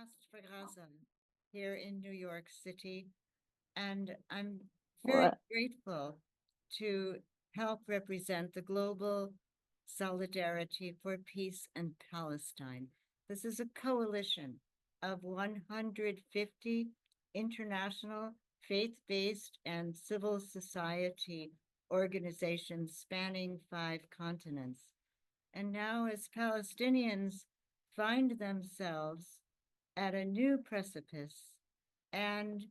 Fast for Gaza here in New York City, and I'm very Well, grateful to help represent the global solidarity for peace in Palestine. This is a coalition of 150 international faith-based and civil society organizations spanning 5 continents. And now, as Palestinians find themselves at a new precipice and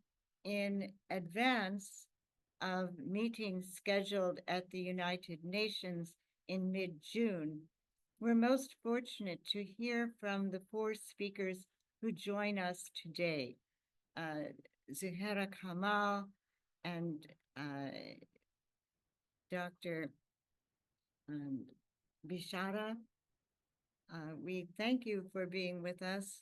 in advance of meetings scheduled at the United Nations in mid June, we're most fortunate to hear from the 4 speakers who join us today, Zuhaira Kamal and Dr. Bishara. We thank you for being with us.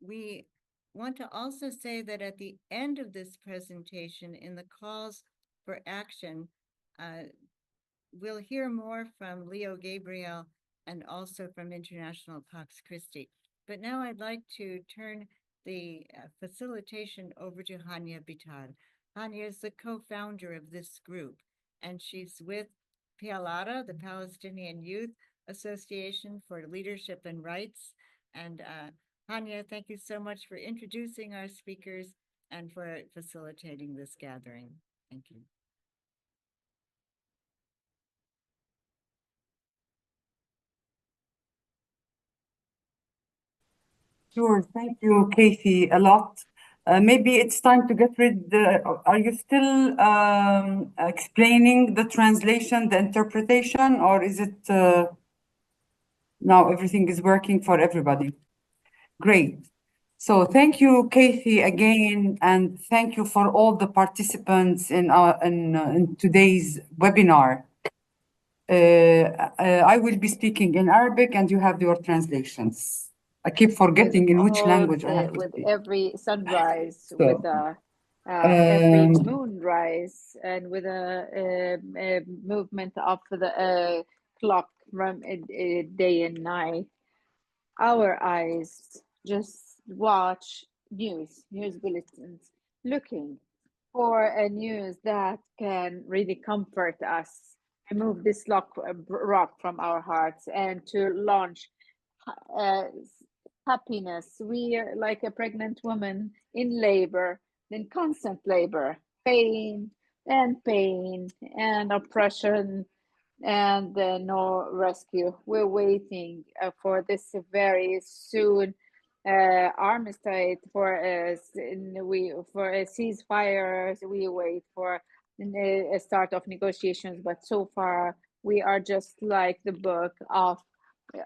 We want to also say that at the end of this presentation, in the calls for action, we'll hear more from Leo Gabriel and also from International Pax Christi. But now I'd like to turn the facilitation over to Hania Bitar. Hania is the co-founder of this group, and she's with PLATA, the Palestinian Youth Association for Leadership and Rights. And Hania, thank you so much for introducing our speakers and for facilitating this gathering. Thank you. Sure. Thank you, Kathy, a lot. Maybe it's time to get rid. Are you still explaining the translation, the interpretation, or is it now everything is working for everybody? Great. So thank you, Kathy, again, and thank you for all the participants in today's webinar. I will be speaking in Arabic, and you have your translations. I keep forgetting in which language I have to with speak. every sunrise, So, with every um, moonrise, and with a movement of the clock from day and night, our eyes just watch news bulletins, looking for a news that can really comfort us, remove this rock from our hearts, and to launch uh, happiness. We are like a pregnant woman in labor, in constant labor, pain and oppression, and no rescue. We're waiting for this very soon armistice, for a ceasefire. We wait for a start of negotiations, but so far we are just like the book of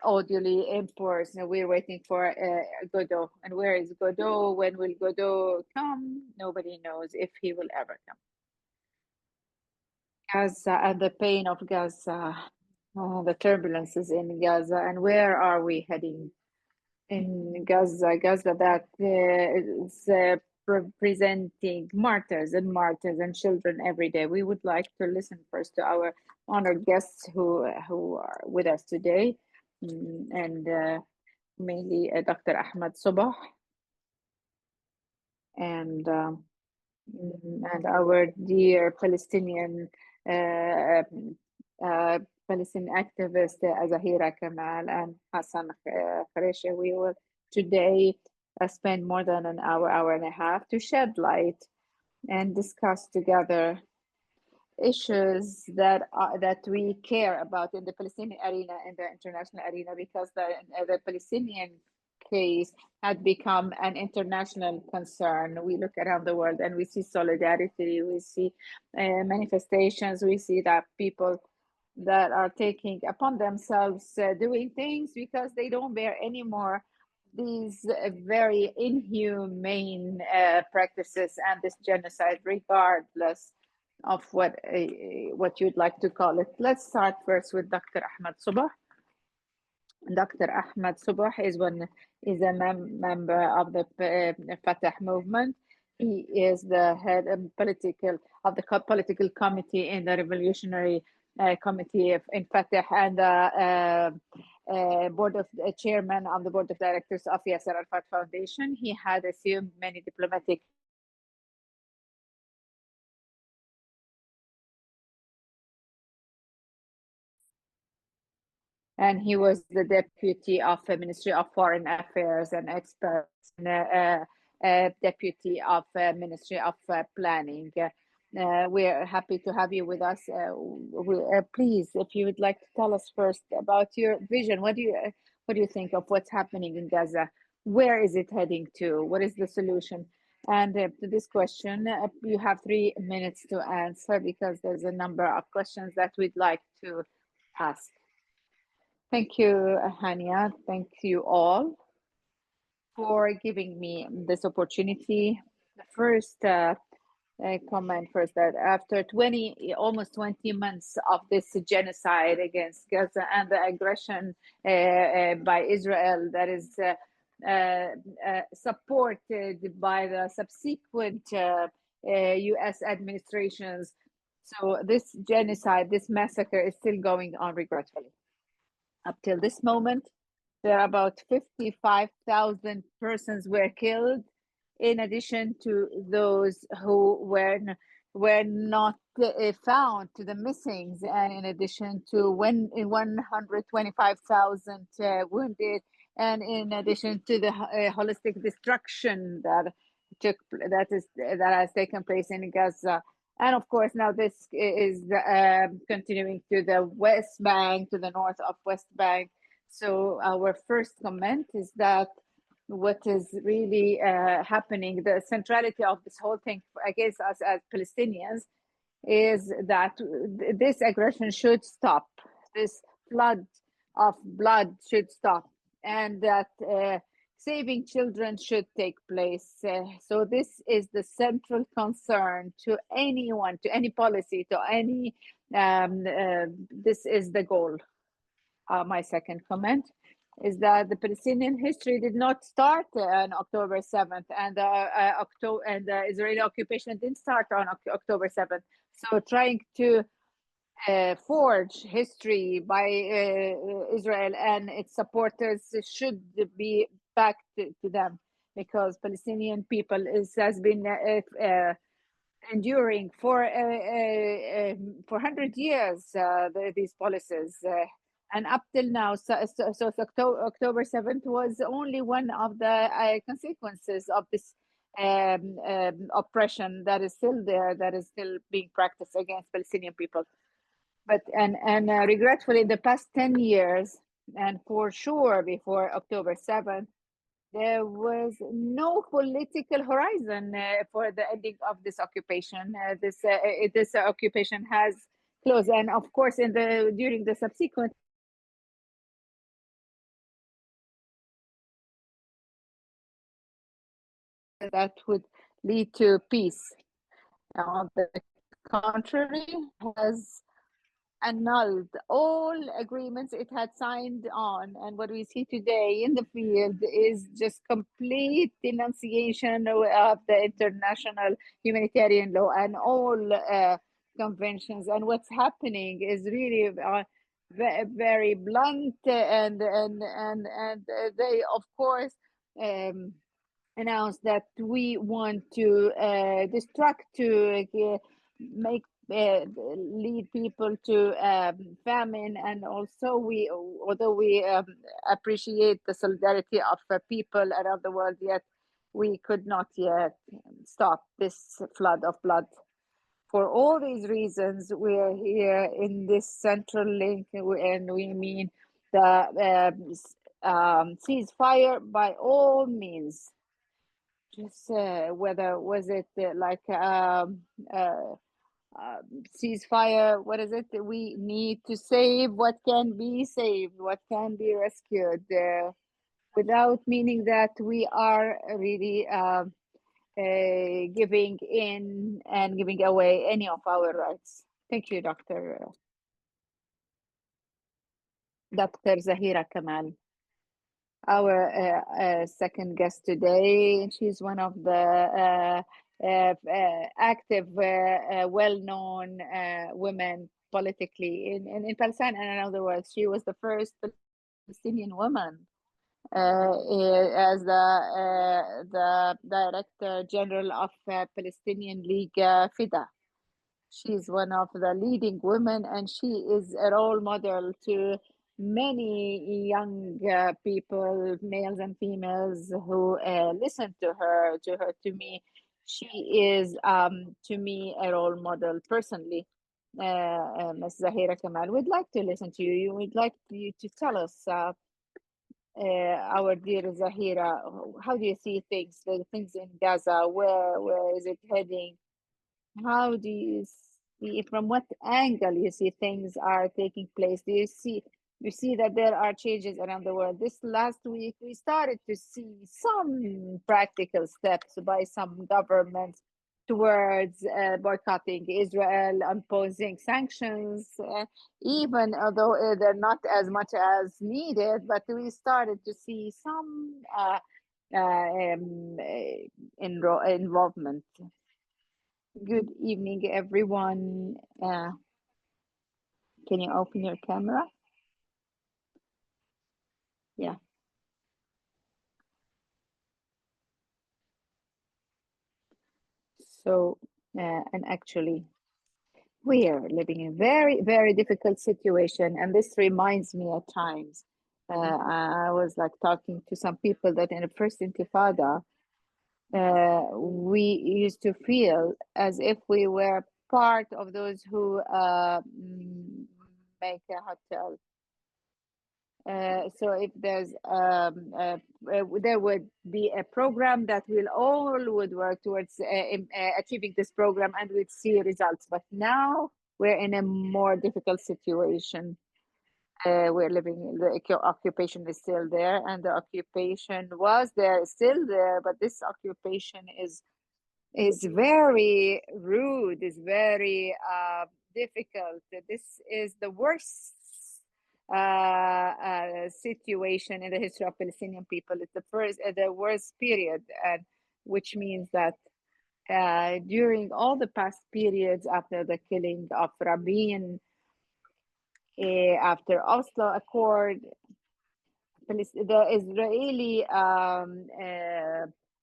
audioly imports. And we're waiting for Godot. And where is Godot? When will Godot come? Nobody knows if he will ever come. Gaza and the pain of Gaza, the turbulences in Gaza, and where are we heading in Gaza? Gaza that is presenting martyrs and children every day. We would like to listen first to our honored guests who are with us today, and mainly Dr. Ahmed Sobah and our dear Palestinian Palestinian activist Zahira Kamal and Hassan Khareshi. We will today spend more than an hour and a half to shed light and discuss together issues that we care about in the Palestinian arena and the international arena, because the Palestinian case had become an international concern. We look around the world and we see solidarity, we see manifestations, we see that people that are taking upon themselves doing things because they don't bear anymore these very inhumane practices and this genocide, regardless of what you'd like to call it. Let's start first with Dr. Ahmed Sobah. Dr. Ahmed Sobah is a member of the Fatah movement. He is the head of the political committee in the Revolutionary Committee in Fatah, and chairman of the board of directors of Yasser Arafat Foundation. He had assumed many diplomatic and he was the deputy of the Ministry of Foreign Affairs and expert, deputy of Ministry of Planning. We're happy to have you with us. Please, if you would like to tell us first about your vision, what do you think of what's happening in Gaza? Where is it heading to? What is the solution? And to this question, you have 3 minutes to answer because there's a number of questions that we'd like to ask. Thank you, Hania. Thank you all for giving me this opportunity. The first comment first that after almost 20 months of this genocide against Gaza and the aggression by Israel that is supported by the subsequent US administrations. So this genocide, this massacre is still going on regretfully. Up till this moment, there are about 55,000 persons were killed, in addition to those who were not found, to the missings, and in addition to 125,000 wounded, and in addition to the holistic destruction that has taken place in Gaza. And of course, now this is continuing to the West Bank, to the north of West Bank. So our first comment is that what is really happening, the centrality of this whole thing against us as Palestinians, is that this aggression should stop. This flood of blood should stop, and that saving children should take place. So this is the central concern to anyone, to any policy, to any, this is the goal. My second comment is that the Palestinian history did not start on October 7th, and the Israeli occupation didn't start on October 7th. So trying to forge history by Israel and its supporters should be back to them, because Palestinian people has been enduring for 100 years these policies. And up till now, so October 7th was only one of the consequences of this oppression that is still there, that is still being practiced against Palestinian people. But and regretfully, in the past 10 years, and for sure before October 7th, there was no political horizon for the ending of this occupation. This occupation has closed, and of course, during the subsequent that would lead to peace. On the contrary, has annulled all agreements it had signed on, and what we see today in the field is just complete denunciation of the international humanitarian law and all conventions. And what's happening is really very blunt, and they of course announced that we want to make lead people to famine. And also although we appreciate the solidarity of people around the world, yet we could not yet stop this flood of blood. For all these reasons, we are here in this central link, and we mean the ceasefire by all means. Just whether was it ceasefire, what is it? We need to save what can be saved, what can be rescued, without meaning that we are really giving in and giving away any of our rights. Thank you, Dr. Zahira Kamal, our second guest today. She's one of the active, well-known women politically in Palestine and around the world. She was the first Palestinian woman as the Director General of Palestinian League FIDA. She's one of the leading women, and she is a role model to many young people, males and females, who listen to her, to me. She is, to me, a role model personally. Ms. Zahira Kamal, we'd like to listen to you. We'd like you to tell us, our dear Zahira, how do you see things, the things in Gaza? Where is it heading? How do you see, from what angle you see things are taking place? Do you see that there are changes around the world? This last week, we started to see some practical steps by some governments towards boycotting Israel, imposing sanctions, even although they're not as much as needed, but we started to see some involvement. Good evening, everyone. Can you open your camera? Yeah. So, and actually, we are living in a very, very difficult situation. And this reminds me at times, I was like talking to some people that in the first Intifada, we used to feel as if we were part of those who make a hotel. So if there's there would be a program that we'll all would work towards achieving this program, and we'd see results. But now we're in a more difficult situation. We're living, the occupation is still there, and the occupation was there, still there, but this occupation is very rude, is very difficult. This is the worst situation in the history of Palestinian people. It's the worst period, and which means that during all the past periods after the killing of Rabin, after Oslo Accord, the Israeli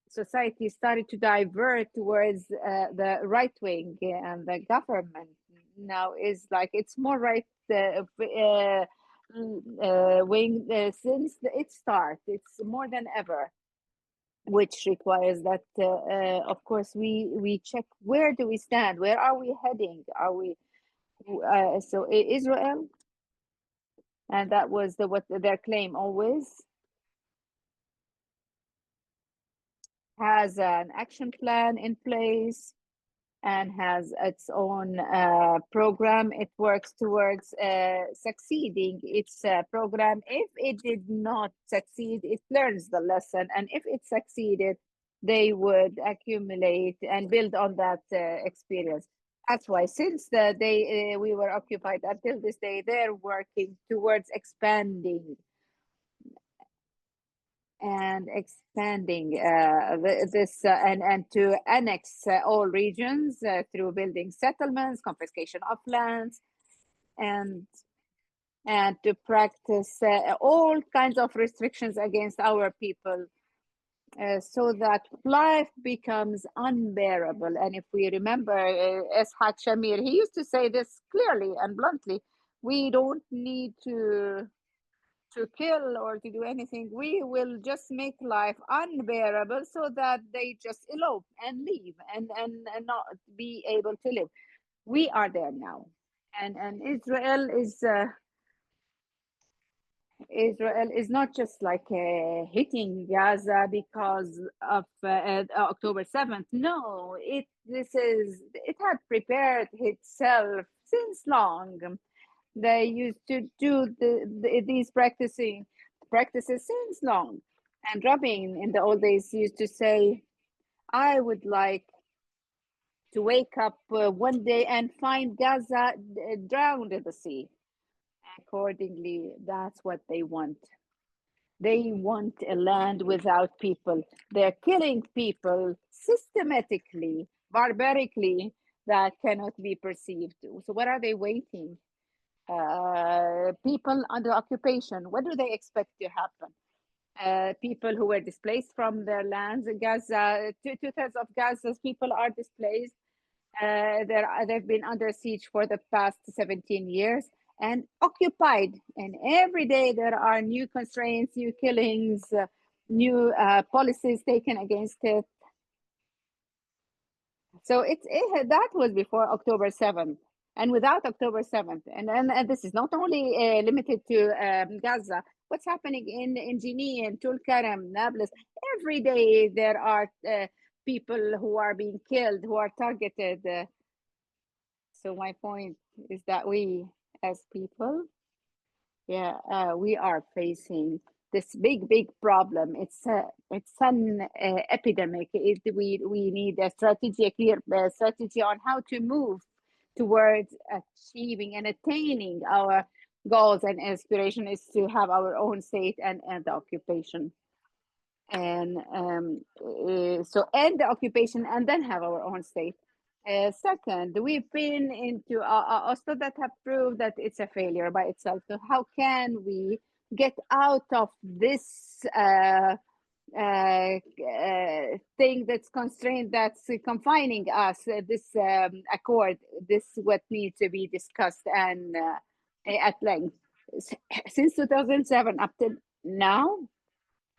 society started to divert towards the right wing, and the government now is like it's more right wing since its start. It's more than ever, which requires that, of course, we check where do we stand, where are we heading, are we so Israel, and that was what their claim always, has an action plan in place and has its own program. It works towards succeeding its program. If it did not succeed, it learns the lesson. And if it succeeded, they would accumulate and build on that experience. That's why since the day we were occupied until this day, they're working towards expanding and expanding this and to annex all regions through building settlements, confiscation of lands, and to practice all kinds of restrictions against our people, so that life becomes unbearable. And if we remember Ishaq Shamir, he used to say this clearly and bluntly: we don't need to kill or to do anything. We will just make life unbearable so that they just elope and leave and not be able to live. We are there now, and Israel is not just like hitting Gaza because of October 7th. No, it had prepared itself since long. They used to do these practices since long. And Rabin in the old days used to say, I would like to wake up one day and find Gaza drowned in the sea. Accordingly, that's what they want. They want a land without people. They're killing people systematically, barbarically, that cannot be perceived. So what are they waiting? People under occupation, what do they expect to happen? People who were displaced from their lands. Gaza, two-thirds of Gaza's people are displaced. They've been under siege for the past 17 years and occupied. And every day there are new constraints, new killings, new policies taken against it. So that was before October 7th. And without October 7th, and this is not only limited to Gaza, what's happening in Jenin, Tulkarem, Nablus, every day there are people who are being killed, who are targeted. So my point is that we as people, we are facing this big problem. It's an epidemic. We need a strategy, a clear strategy on how to move towards achieving and attaining our goals and aspiration is to have our own state and end the occupation. And so end the occupation and then have our own state. Second, we've been into Oslo that have proved that it's a failure by itself. So how can we get out of this thing that's constrained, that's confining us, this accord, this what needs to be discussed and at length. Since 2007 up to now,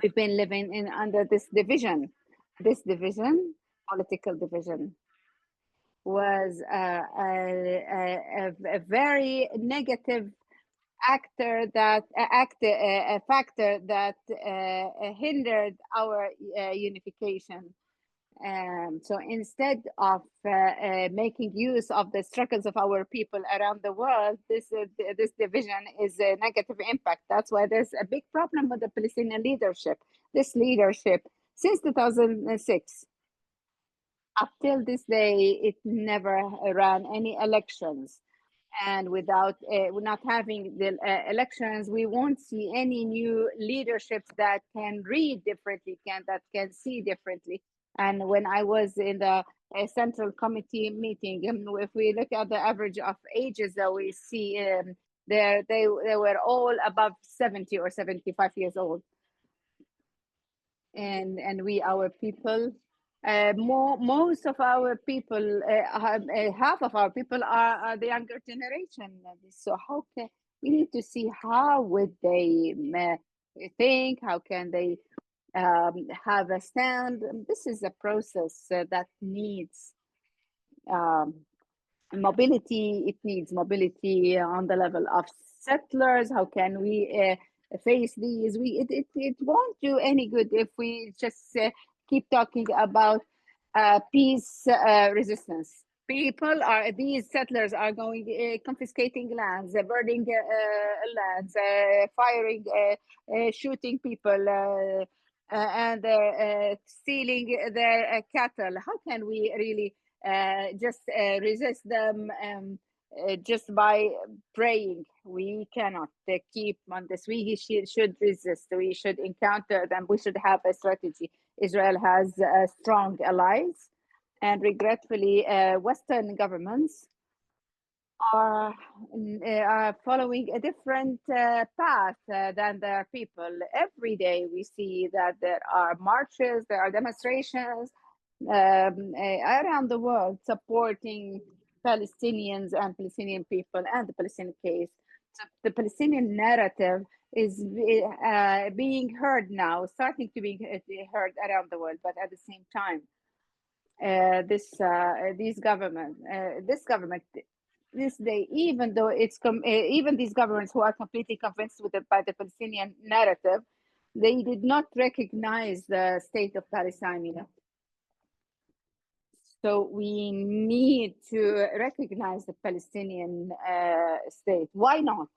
we've been living in under this division. This division, political division, was a very negative factor that hindered our unification. So instead of making use of the struggles of our people around the world, this division is a negative impact. That's why there's a big problem with the Palestinian leadership. This leadership, since 2006, up till this day, it never ran any elections. And without not having the elections, we won't see any new leaderships that can read differently, that can see differently. And when I was in the Central Committee meeting, if we look at the average of ages that we see, they were all above 70 or 75 years old. And we, our people, most of our people, half of our people are the younger generation. So how can we need to see how would they think? How can they have a stand? This is a process that needs mobility. It needs mobility on the level of settlers. How can we face these? It won't do any good if we just keep talking about peace resistance. These settlers are going confiscating lands, burning lands, firing, shooting people, and stealing their cattle. How can we really just resist them just by praying? We cannot keep on this. We should resist. We should encounter them. We should have a strategy. Israel has strong allies, and regretfully, Western governments are following a different path than their people. Every day we see that there are marches, there are demonstrations around the world supporting Palestinians and Palestinian people and the Palestinian case. So the Palestinian narrative is being heard now, starting to be heard around the world, but at the same time, this government, this day, even though it's even these governments who are completely convinced by the Palestinian narrative, they did not recognize the state of Palestine. So we need to recognize the Palestinian state. Why not?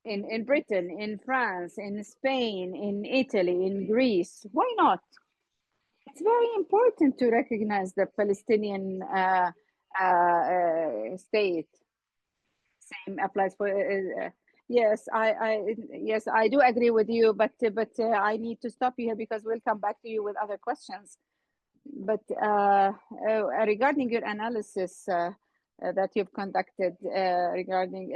In Britain, in France, in Spain, in Italy, in Greece, why not? It's very important to recognize the Palestinian state. Same applies for yes, I do agree with you, but I need to stop you here because we'll come back to you with other questions. But regarding your analysis, that you've conducted regarding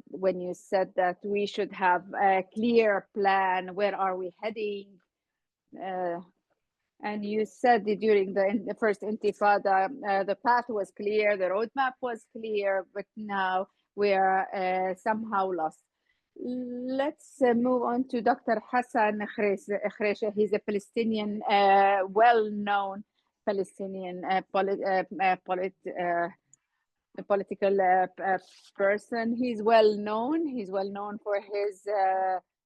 when you said that we should have a clear plan, where are we heading? And you said during the first intifada, the path was clear, the roadmap was clear, but now we are somehow lost. Let's move on to Dr. Hassan Khreshe. He's a Palestinian, well-known Palestinian political person. He's well known. He's well known for his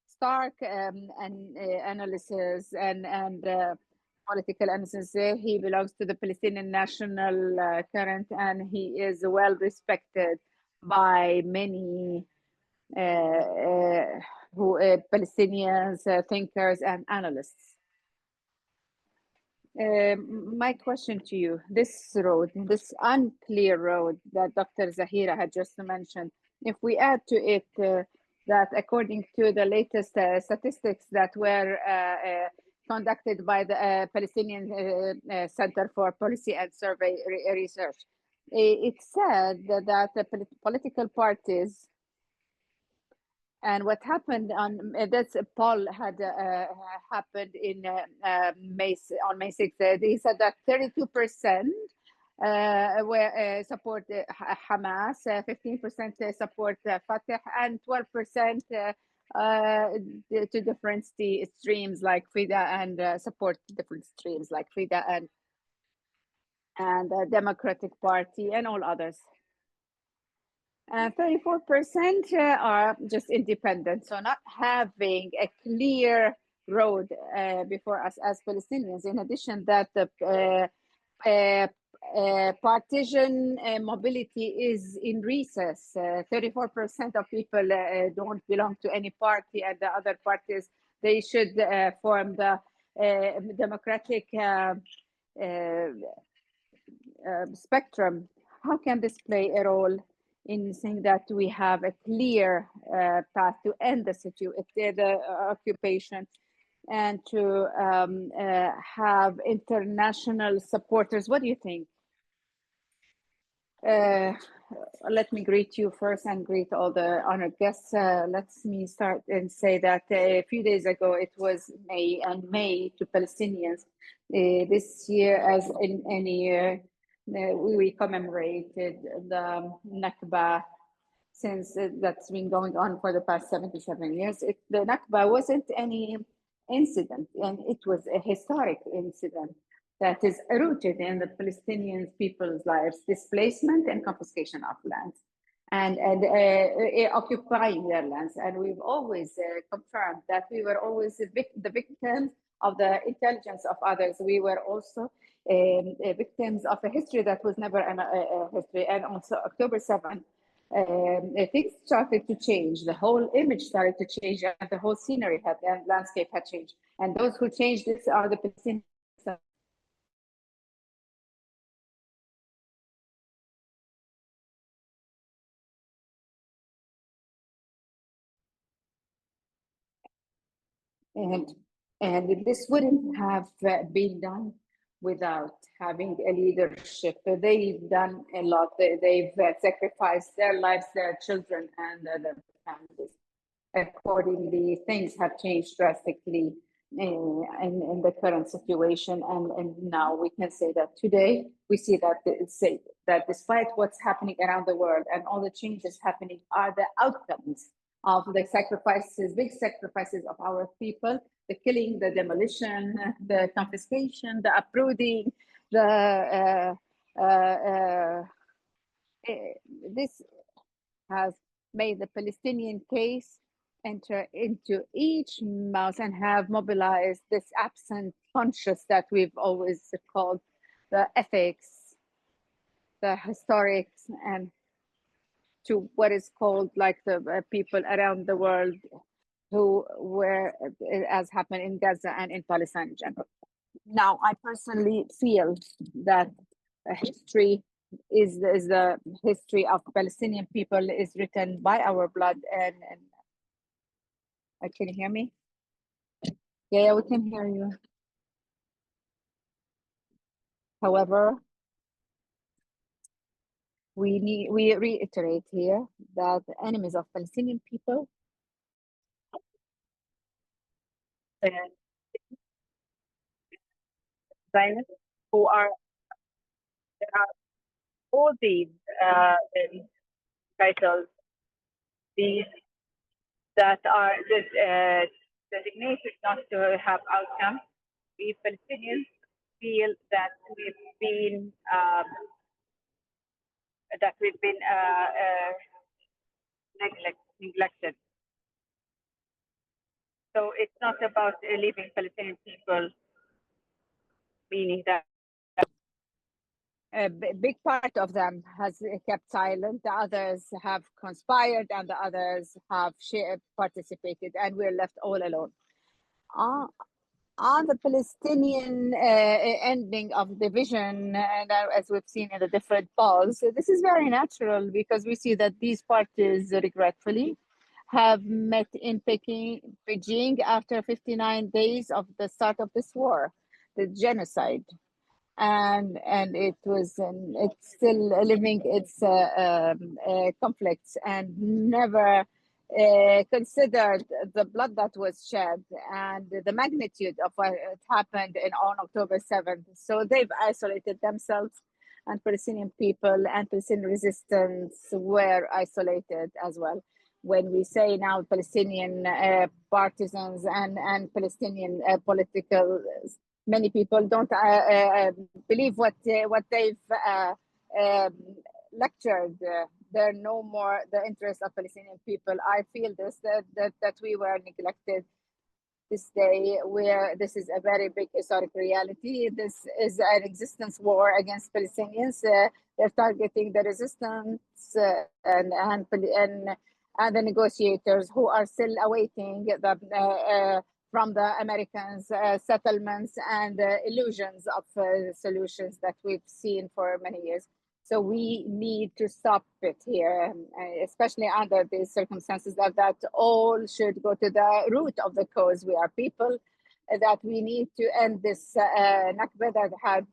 stark analysis and political analysis. He belongs to the Palestinian National Current, and he is well respected by many Palestinians, thinkers, and analysts. My question to you, this road, this unclear road that Dr. Zahira had just mentioned, if we add to it that according to the latest statistics that were conducted by the Palestinian Center for Policy and Survey Research, it said that the political parties, and what happened on this poll had happened in May 6th. He said that 32% were support Hamas, 15% support Fatah, and 12% to different streams like FIDA, and support different streams like FIDA and Democratic Party and all others. 34% are just independent, so not having a clear road before us as Palestinians. In addition, that the partisan mobility is in recess. 34% of people don't belong to any party, and the other parties, they should form the democratic spectrum. How can this play a role in saying that we have a clear path to end the occupation, and to have international supporters? What do you think? Let me greet you first and greet all the honored guests. Let me start and say that a few days ago, it was May to Palestinians. This year, as in any year, we commemorated the Nakba, since that's been going on for the past 77 years. The Nakba wasn't any incident, and it was a historic incident that is rooted in the Palestinian people's lives, displacement and confiscation of lands, and occupying their lands. And we've always confirmed that we were always the victims of the intelligence of others. We were also victims of a history that was never a history. And also October 7th, things started to change. The whole image started to change, and the whole scenery and landscape had changed. And those who changed this are the Palestinians. And this wouldn't have been done without having a leadership. They've done a lot. They've sacrificed their lives, their children, and their families. Accordingly, things have changed drastically in the current situation. And now we can say that today, we see that despite what's happening around the world and all the changes happening are the outcomes of the sacrifices, big sacrifices of our people, the killing, the demolition, the confiscation, the uprooting, this has made the Palestinian case enter into each mouth and have mobilized this absent conscious that we've always called the ethics, the historics, and to what is called like the people around the world who were, as happened in Gaza and in Palestine in general. Now, I personally feel that history is the history of Palestinian people is written by our blood. And can you hear me? Yeah, we can hear you. However, we reiterate here that the enemies of Palestinian people and Zionists who are there are all these titles, these that are designated not to have outcome. We Palestinians feel that we've been neglected. So it's not about leaving Palestinian people, meaning that a big part of them has kept silent, the others have conspired, and the others have participated, and we're left all alone. On the Palestinian ending of division, and as we've seen in the different polls, this is very natural because we see that these parties regretfully have met in Beijing after 59 days of the start of this war, the genocide. And it's still living its conflicts and never considered the blood that was shed and the magnitude of what happened on October 7th. So they've isolated themselves, and Palestinian people and Palestinian resistance were isolated as well. When we say now Palestinian partisans and Palestinian political, many people don't believe what they've lectured. There are no more the interests of Palestinian people. I feel that we were neglected this day, where this is a very big historic reality. This is an existence war against Palestinians. They're targeting the resistance and the negotiators who are still awaiting the from the Americans settlements and illusions of solutions that we've seen for many years. So we need to stop it here, especially under these circumstances, that all should go to the root of the cause. We are people, that we need to end this Nakba that had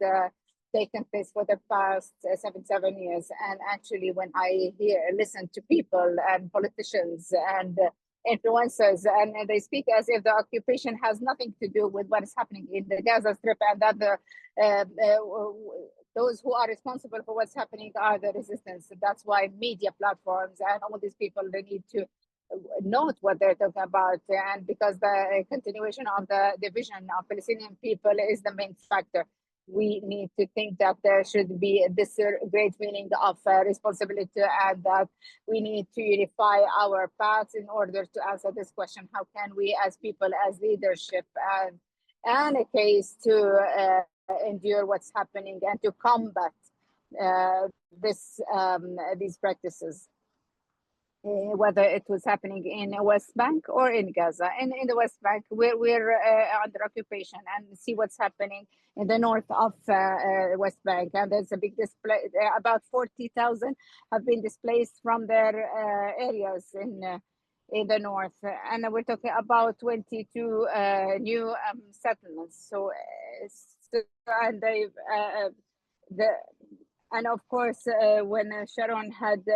taken place for the past 77 years. And actually, when I listen to people and politicians and influencers, and they speak as if the occupation has nothing to do with what is happening in the Gaza Strip, and that those who are responsible for what's happening are the resistance. That's why media platforms and all these people, they need to note what they're talking about, and because the continuation of the division of Palestinian people is the main factor. We need to think that there should be this great feeling of responsibility, and that we need to unify our paths in order to answer this question: how can we, as people, as leadership, and a case to endure what's happening and to combat these practices? Whether it was happening in West Bank or in Gaza. And in the West Bank, we're under occupation, and see what's happening in the north of West Bank. And there's a big display, about 40,000 have been displaced from their areas in the north. And we're talking about 22 new settlements. So, and they've, and of course, when Sharon had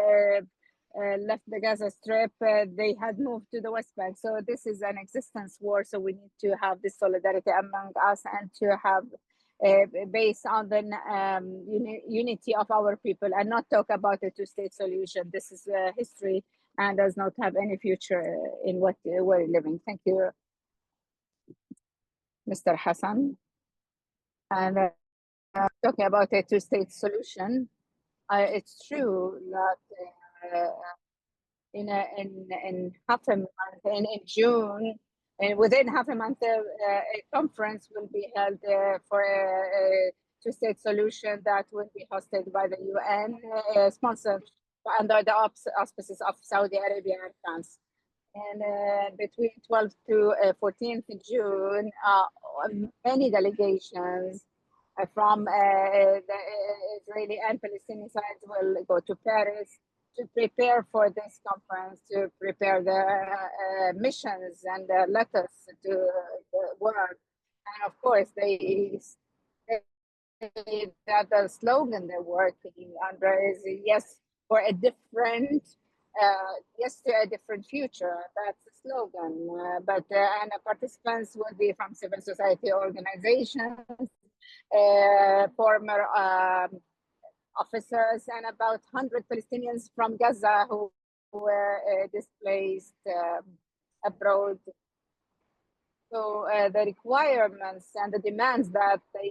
left the Gaza Strip, they had moved to the West Bank. So this is an existence war. So we need to have this solidarity among us, and to have based on the unity of our people, and not talk about a two-state solution. This is history and does not have any future in what we're living. Thank you, Mr. Hassan. And talking about a two-state solution, it's true that in half a month, in June, and within half a month, a conference will be held for a two-state solution that will be hosted by the UN, sponsored under the auspices of Saudi Arabia and France. And between 12th to 14th June, many delegations from the Israeli and Palestinian sides will go to Paris to prepare for this conference, to prepare the missions and the letters to the world. And of course, they that the slogan they're working under is yes for a different, yes to a different future. That's the slogan. And the participants will be from civil society organizations, former officers, and about 100 Palestinians from Gaza who were displaced abroad. So the requirements and the demands that they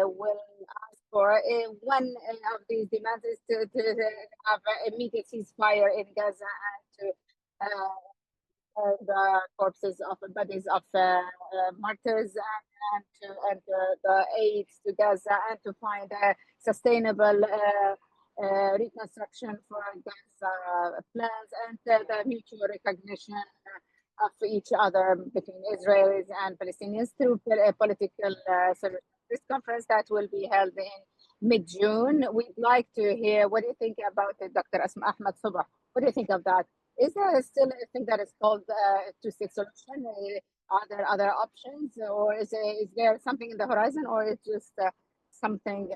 will ask for, one of these demands is to have an immediate ceasefire in Gaza and to the corpses of bodies of martyrs and the aids to Gaza and to find a sustainable reconstruction for Gaza plans and the mutual recognition of each other between Israelis and Palestinians through political solutions. This conference that will be held in mid-June. We'd like to hear what do you think about it, Dr. Asma Ahmed Subah? What do you think of that? Is there still a thing that is called two-state solution? Are there other options, or is there something in the horizon, or it's just something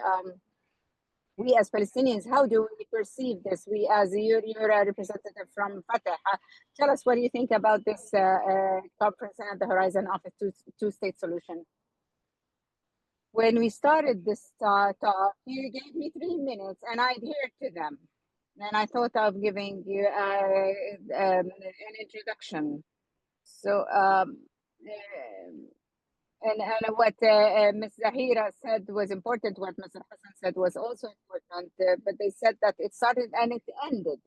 we as Palestinians, how do we perceive this? We as you're a representative from Fatah. Tell us what do you think about this conference and the horizon of a two-state solution? When we started this talk, you gave me 3 minutes and I adhered to them. And I thought of giving you an introduction. So, and what Ms. Zahira said was important. What Mr. Hassan said was also important. But they said that it started and it ended.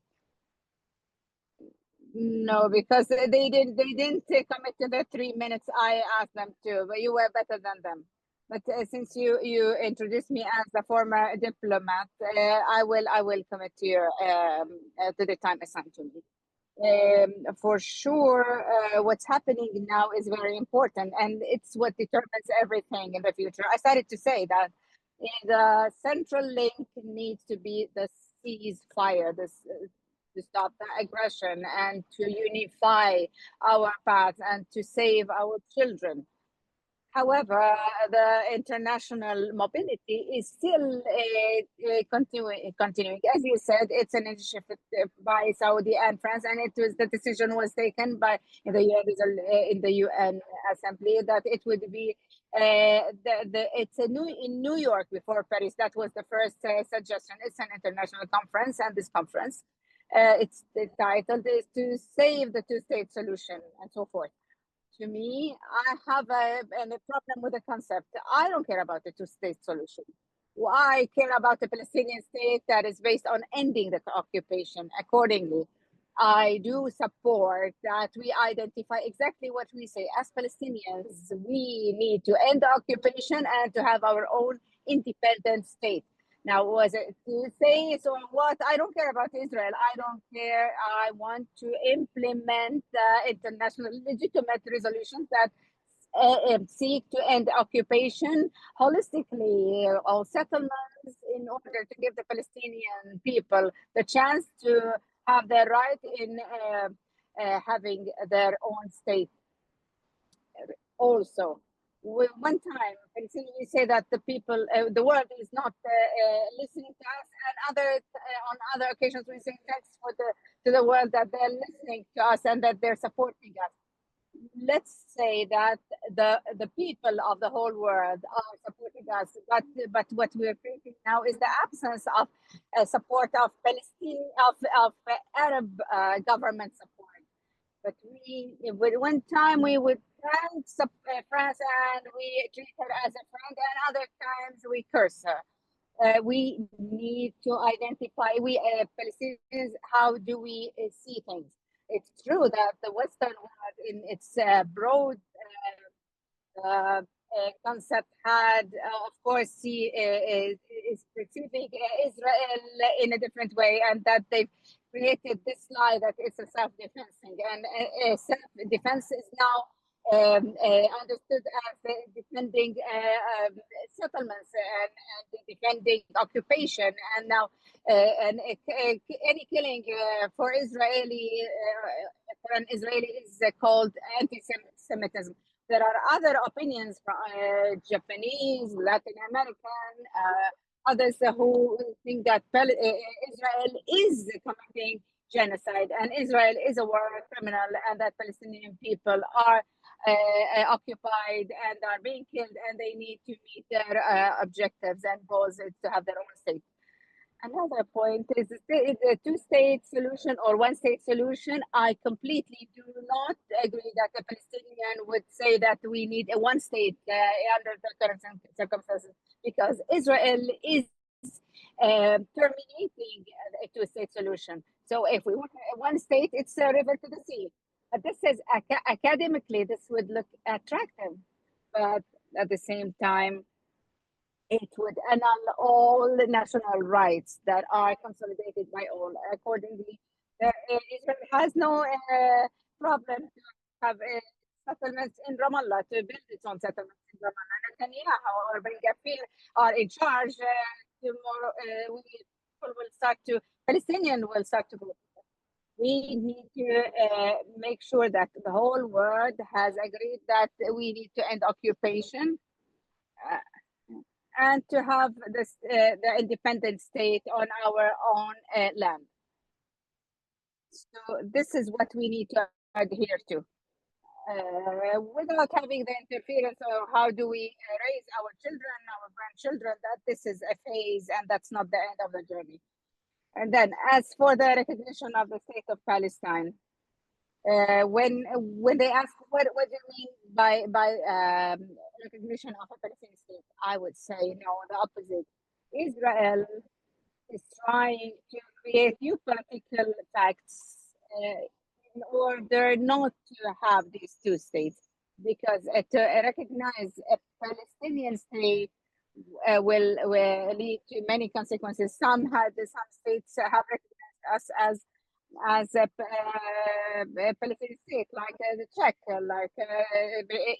No, because they didn't commit to the 3 minutes I asked them to. But you were better than them. But since you introduced me as a former diplomat, I will commit to your to the time assigned to me. For sure, what's happening now is very important, and it's what determines everything in the future. I started to say that the central link needs to be the ceasefire, to stop the aggression and to unify our paths and to save our children. However, the international mobility is still continuing. As you said, it's an initiative by Saudi and France, and the decision was taken by in the UN Assembly that it would be in New York before Paris. That was the first suggestion. It's an international conference, and this conference, the title is to save the two-state solution and so forth. To me, I have a problem with the concept. I don't care about the two-state solution. I care about the Palestinian state that is based on ending the occupation accordingly. I do support that we identify exactly what we say. As Palestinians, we need to end the occupation and to have our own independent state. Now, was it to say so what? I don't care about Israel. I don't care. I want to implement international legitimate resolutions that seek to end occupation holistically, all settlements, in order to give the Palestinian people the chance to have their right in having their own state also. One time, we say that the people, the world is not listening to us, and on other occasions we say thanks to the world that they're listening to us and that they're supporting us. Let's say that the people of the whole world are supporting us, but what we're facing now is the absence of support of Palestine, of Arab government support. But one time we would thank France and we treat her as a friend, and other times we curse her. We need to identify, we Palestinians, how do we see things? It's true that the Western world, in its broad concept, had, of course, is perceiving Israel in a different way, and that they've created this lie that it's a self-defense thing. And self-defense is now understood as defending settlements and defending occupation. And now any killing for an Israeli is called anti-Semitism. there are other opinions from Japanese, Latin American, others who think that Israel is committing genocide and Israel is a war criminal and that Palestinian people are occupied and are being killed and they need to meet their objectives and goals is to have their own state. Another point is the two-state solution or one-state solution. I completely do not agree that the Palestinian would say that we need a one state under the current circumstances because Israel is terminating a two-state solution. So if we want a one state, it's a river to the sea. But this is academically, this would look attractive, but at the same time, it would annul all national rights that are consolidated by all. Accordingly, Israel has no problem to have settlements in Ramallah, to build its own settlements in Ramallah. Netanyahu or Ben Gvir are in charge. Tomorrow, people will start to, Palestinians will start to vote. We need to make sure that the whole world has agreed that we need to end occupation. And to have this, the independent state on our own land. So this is what we need to adhere to. Without having the interference of how do we raise our children, our grandchildren, that this is a phase and that's not the end of the journey. And then as for the recognition of the state of Palestine, when they ask what do you mean by recognition of a Palestinian state, I would say no, the opposite. Israel is trying to create new political facts in order not to have these two states, because to recognize a Palestinian state will lead to many consequences. Some states have recognized us as a Palestinian state, like the Czech, like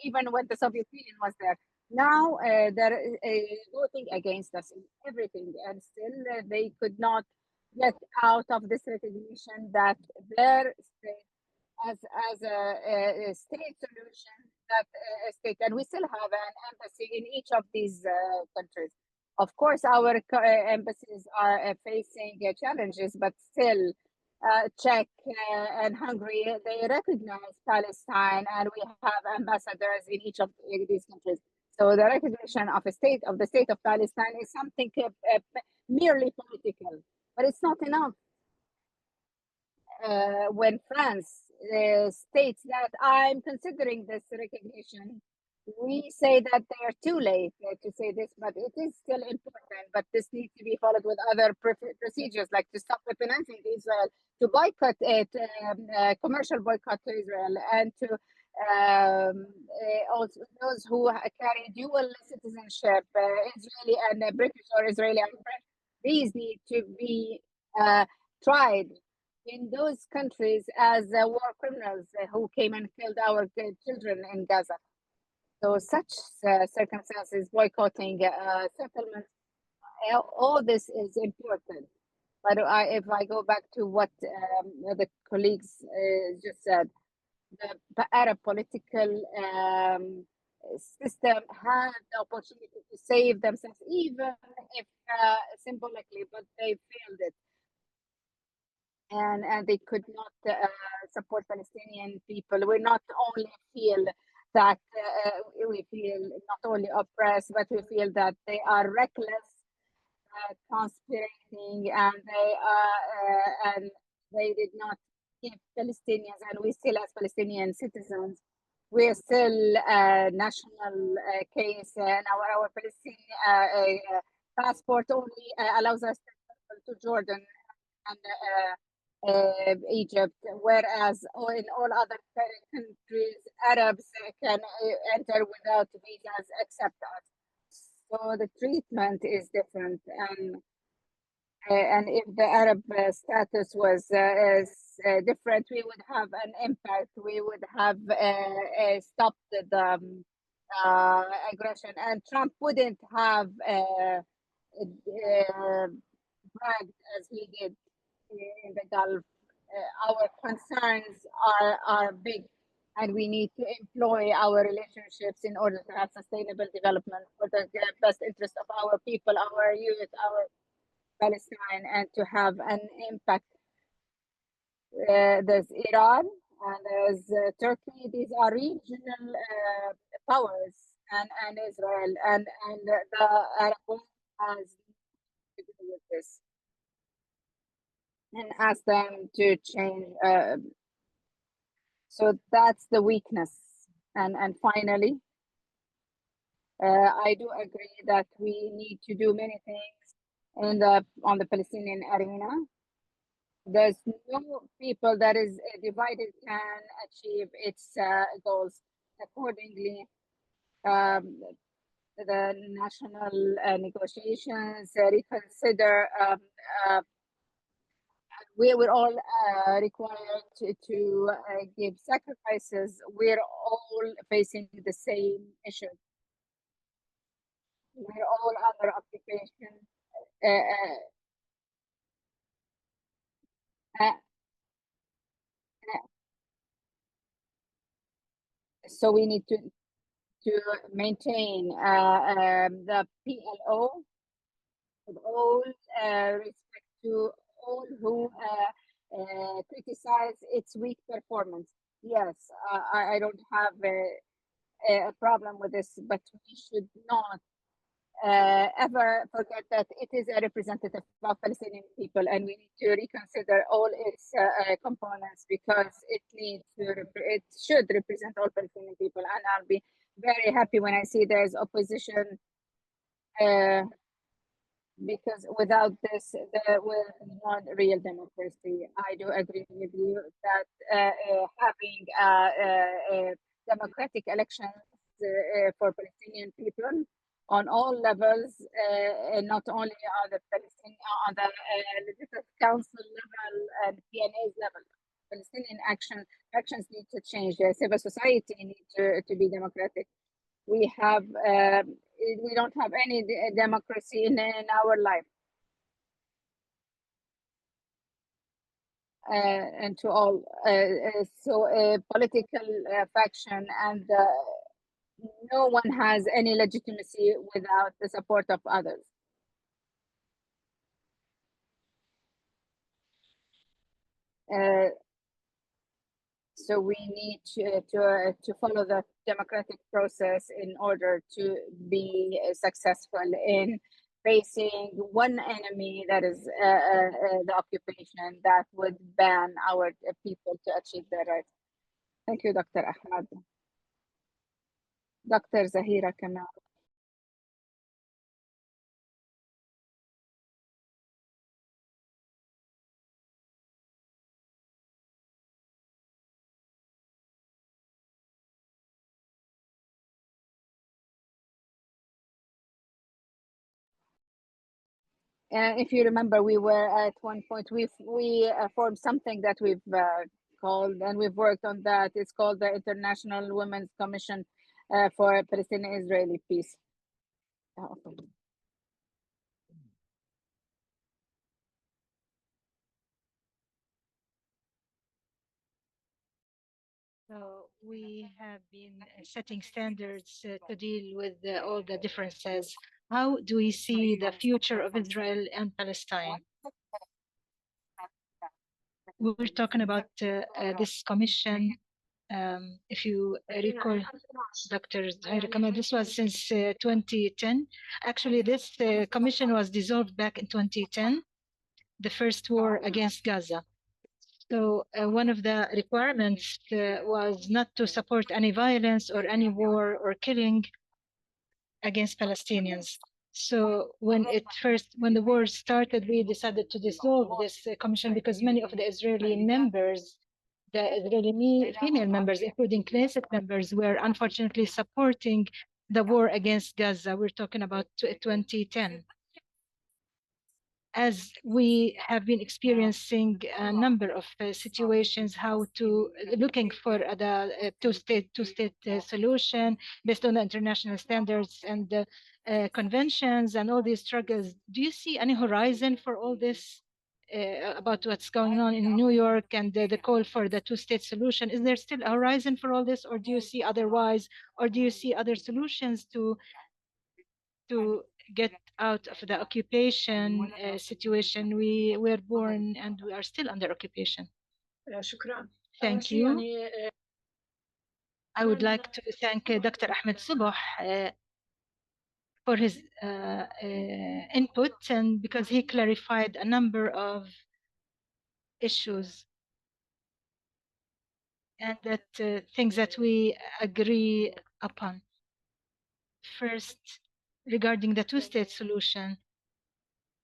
even when the Soviet Union was there. Now they're voting against us in everything, and still they could not get out of this recognition that their state as a state solution, that a state, and we still have an embassy in each of these countries. Of course, our embassies are facing challenges, but still Czech and Hungary, they recognize Palestine, and we have ambassadors in each of these countries. So the recognition of the state of Palestine is something merely political, but it's not enough. When France states that I'm considering this recognition, we say that they are too late to say this, but it is still important. But this needs to be followed with other procedures, like to stop financing Israel, to boycott it, commercial boycott to Israel, and to also those who carry dual citizenship, Israeli and British or Israeli and French. These need to be tried in those countries as war criminals who came and killed our children in Gaza. So such circumstances, boycotting settlements, all this is important. But if I go back to what the colleagues just said, the Arab political system had the opportunity to save themselves, even if symbolically, but they failed it. And they could not support Palestinian people. We not only feel that we feel not only oppressed, but we feel that they are reckless, conspirating, and they did not give Palestinians, and we still as Palestinian citizens, we are still a national case, and our Palestinian passport only allows us to travel to Jordan and Egypt, whereas in all other countries, Arabs can enter without visas except us. So the treatment is different, and if the Arab status was different, we would have an impact. We would have stopped the aggression, and Trump wouldn't have bragged as he did in the Gulf. Our concerns are big, and we need to employ our relationships in order to have sustainable development for the best interest of our people, our youth, our Palestine, and to have an impact. There's Iran and there's Turkey. These are regional powers, and Israel, and the Arab world has to do with this and ask them to change. So that's the weakness. And finally, I do agree that we need to do many things on the Palestinian arena. There's no people that is divided can achieve its goals. Accordingly, the national negotiations reconsider. We were all required to give sacrifices. We're all facing the same issue. We're all under occupation. Uh, so we need to maintain the PLO with all respect to all who criticize its weak performance. Yes, I don't have a problem with this, but we should not ever forget that it is a representative of Palestinian people, and we need to reconsider all its components because it should represent all Palestinian people. And I'll be very happy when I see there's opposition, because without this, there will be not real democracy. I do agree with you that having democratic elections for Palestinian people on all levels, not only on the Palestinian, on the Legislative Council level and PNA's level. Palestinian actions need to change. The civil society needs to be democratic. We don't have any democracy in our life. And to all, so a political faction, and no one has any legitimacy without the support of others. So we need to follow the democratic process in order to be successful in facing one enemy, that is the occupation that would ban our people to achieve their rights. Thank you, Dr. Ahmad. Dr. Zahira Kamal. If you remember, we were at one point, we formed something that we've called, and we've worked on that. It's called the International Women's Commission for Palestinian-Israeli Peace. So we have been setting standards to deal with all the differences. How do we see the future of Israel and Palestine? We were talking about this commission. If you recall, Dr. Zahira Kamal, this was since 2010. Actually, this commission was dissolved back in 2010, the first war against Gaza. So one of the requirements was not to support any violence or any war or killing against Palestinians. So when the war started, we decided to dissolve this commission because many of the Israeli members, the Israeli female members, including Knesset members, were unfortunately supporting the war against Gaza. We're talking about 2010. As we have been experiencing a number of situations, how to looking for the two-state solution based on the international standards and conventions and all these struggles. Do you see any horizon for all this about what's going on in New York and the call for the two-state solution. Is there still a horizon for all this, or do you see otherwise, or do you see other solutions to get out of the occupation situation? We were born and we are still under occupation. Thank you. I would like to thank Dr. Ahmed Subh for his input, and because he clarified a number of issues and that things that we agree upon. First, regarding the two-state solution,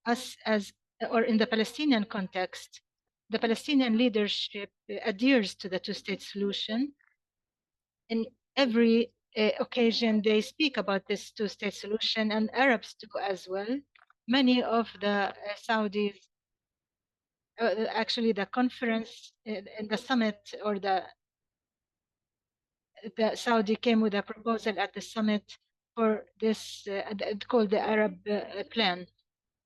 us as, or in the Palestinian context, the Palestinian leadership adheres to the two-state solution. In every occasion, they speak about this two-state solution, and Arabs do as well. Many of the Saudis, actually the conference in the summit, or the Saudi came with a proposal at the summit for this called the Arab Plan.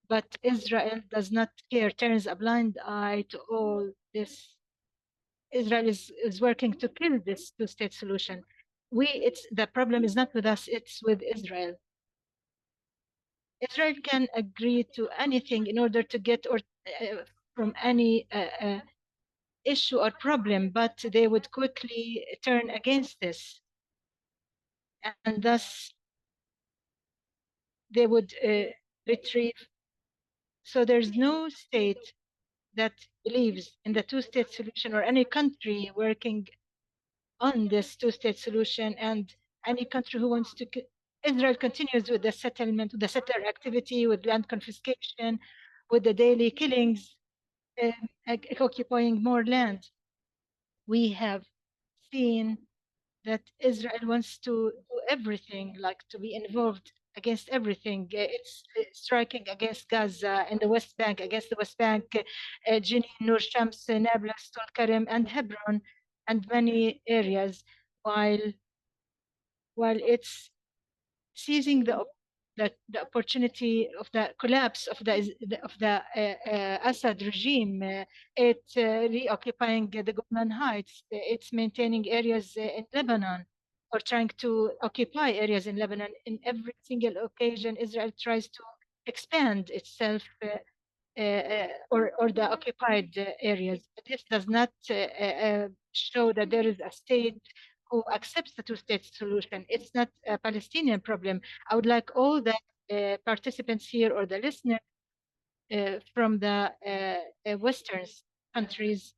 But Israel does not care, turns a blind eye to all this. Israel is working to kill this two-state solution. The problem is not with us, it's with Israel. Israel can agree to anything in order to get from any issue or problem, but they would quickly turn against this. And thus they would retrieve. So there's no state that believes in the two-state solution, or any country working on this two-state solution, and any country who wants to. Israel continues with the settlement, with the settler activity, with land confiscation, with the daily killings, occupying more land. We have seen that Israel wants to do everything, like to be involved against everything. It's striking against Gaza and the West Bank, against the West Bank, Jenin, Nur Shams, Nablus, Tulkarem, and Hebron, and many areas, while it's seizing the opportunity of the collapse of the Assad regime. It's reoccupying the Golan Heights. It's maintaining areas in Lebanon, or trying to occupy areas in Lebanon. In every single occasion, Israel tries to expand itself or the occupied areas. This does not show that there is a state who accepts the two-state solution. It's not a Palestinian problem. I would like all the participants here, or the listeners from the Western countries.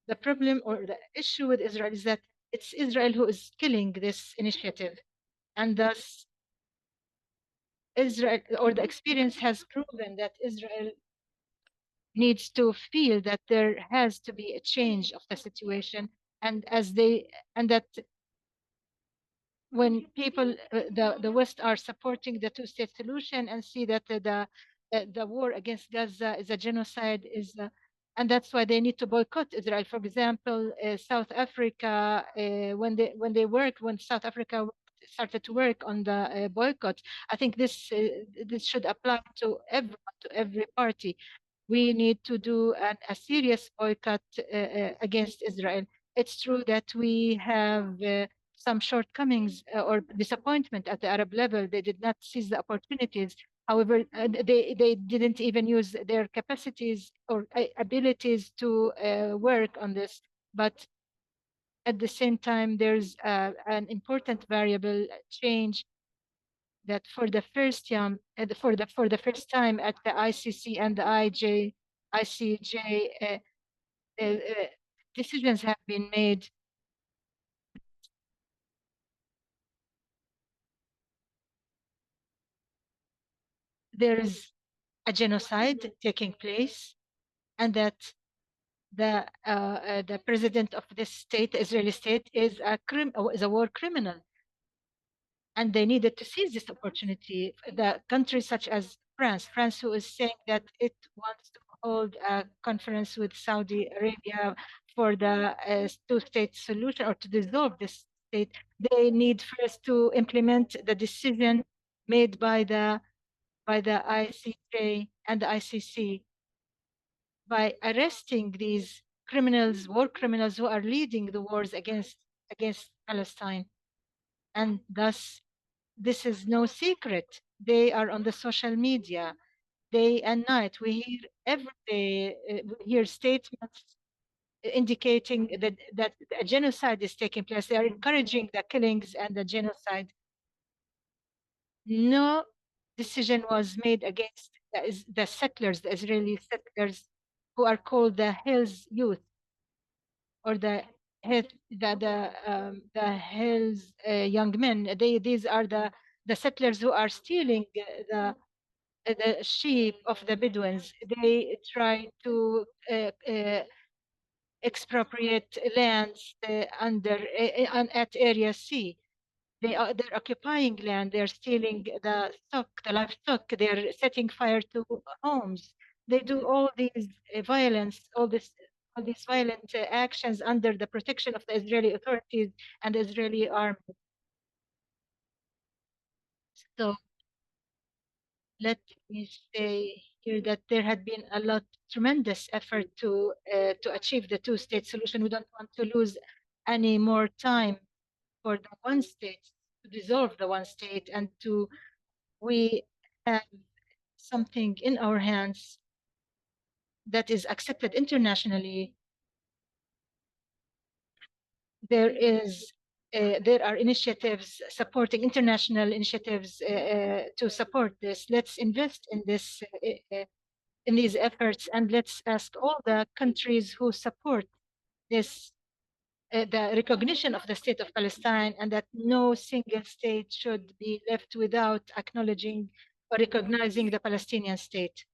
The problem or the issue with Israel is that it's Israel who is killing this initiative, and thus Israel, or the experience has proven that Israel needs to feel that there has to be a change of the situation, and that when people, the West, are supporting the two-state solution and see that the war against Gaza is a genocide, and that's why they need to boycott Israel. For example, South Africa, when South Africa started to work on the boycott, I think this should apply to everyone, to every party. We need to do a serious boycott against Israel. It's true that we have some shortcomings or disappointment at the Arab level. They did not seize the opportunities. However, they didn't even use their capacities or abilities to work on this. But at the same time, there's an important variable change that for the first time, for the first time at the ICC and the ICJ, decisions have been made there is a genocide taking place, and that the president of this state, the Israeli state, is a war criminal, and they needed to seize this opportunity. The countries such as France, who is saying that it wants to hold a conference with Saudi Arabia for the two-state solution, or to dissolve this state, they need first to implement the decision made by the by the ICJ and the ICC by arresting these criminals, war criminals who are leading the wars against Palestine. And thus, this is no secret. They are on the social media day and night. We hear every day, we hear statements indicating that a genocide is taking place. They are encouraging the killings and the genocide. No decision was made against the settlers, the Israeli settlers, who are called the Hills Youth, or the Hills young men. These are the settlers who are stealing the sheep of the Bedouins. They try to expropriate lands at Area C. They're occupying land. They're stealing the stock, the livestock. They're setting fire to homes. They do all these violence, all these violent actions under the protection of the Israeli authorities and the Israeli army. So let me say here that there had been a lot, tremendous effort to achieve the two-state solution. We don't want to lose any more time for the one state, to dissolve the one state, and we have something in our hands that is accepted internationally. There are initiatives supporting, international initiatives to support this. Let's invest in this, in these efforts, and let's ask all the countries who support this, the recognition of the state of Palestine, and that no single state should be left without acknowledging or recognizing the Palestinian state.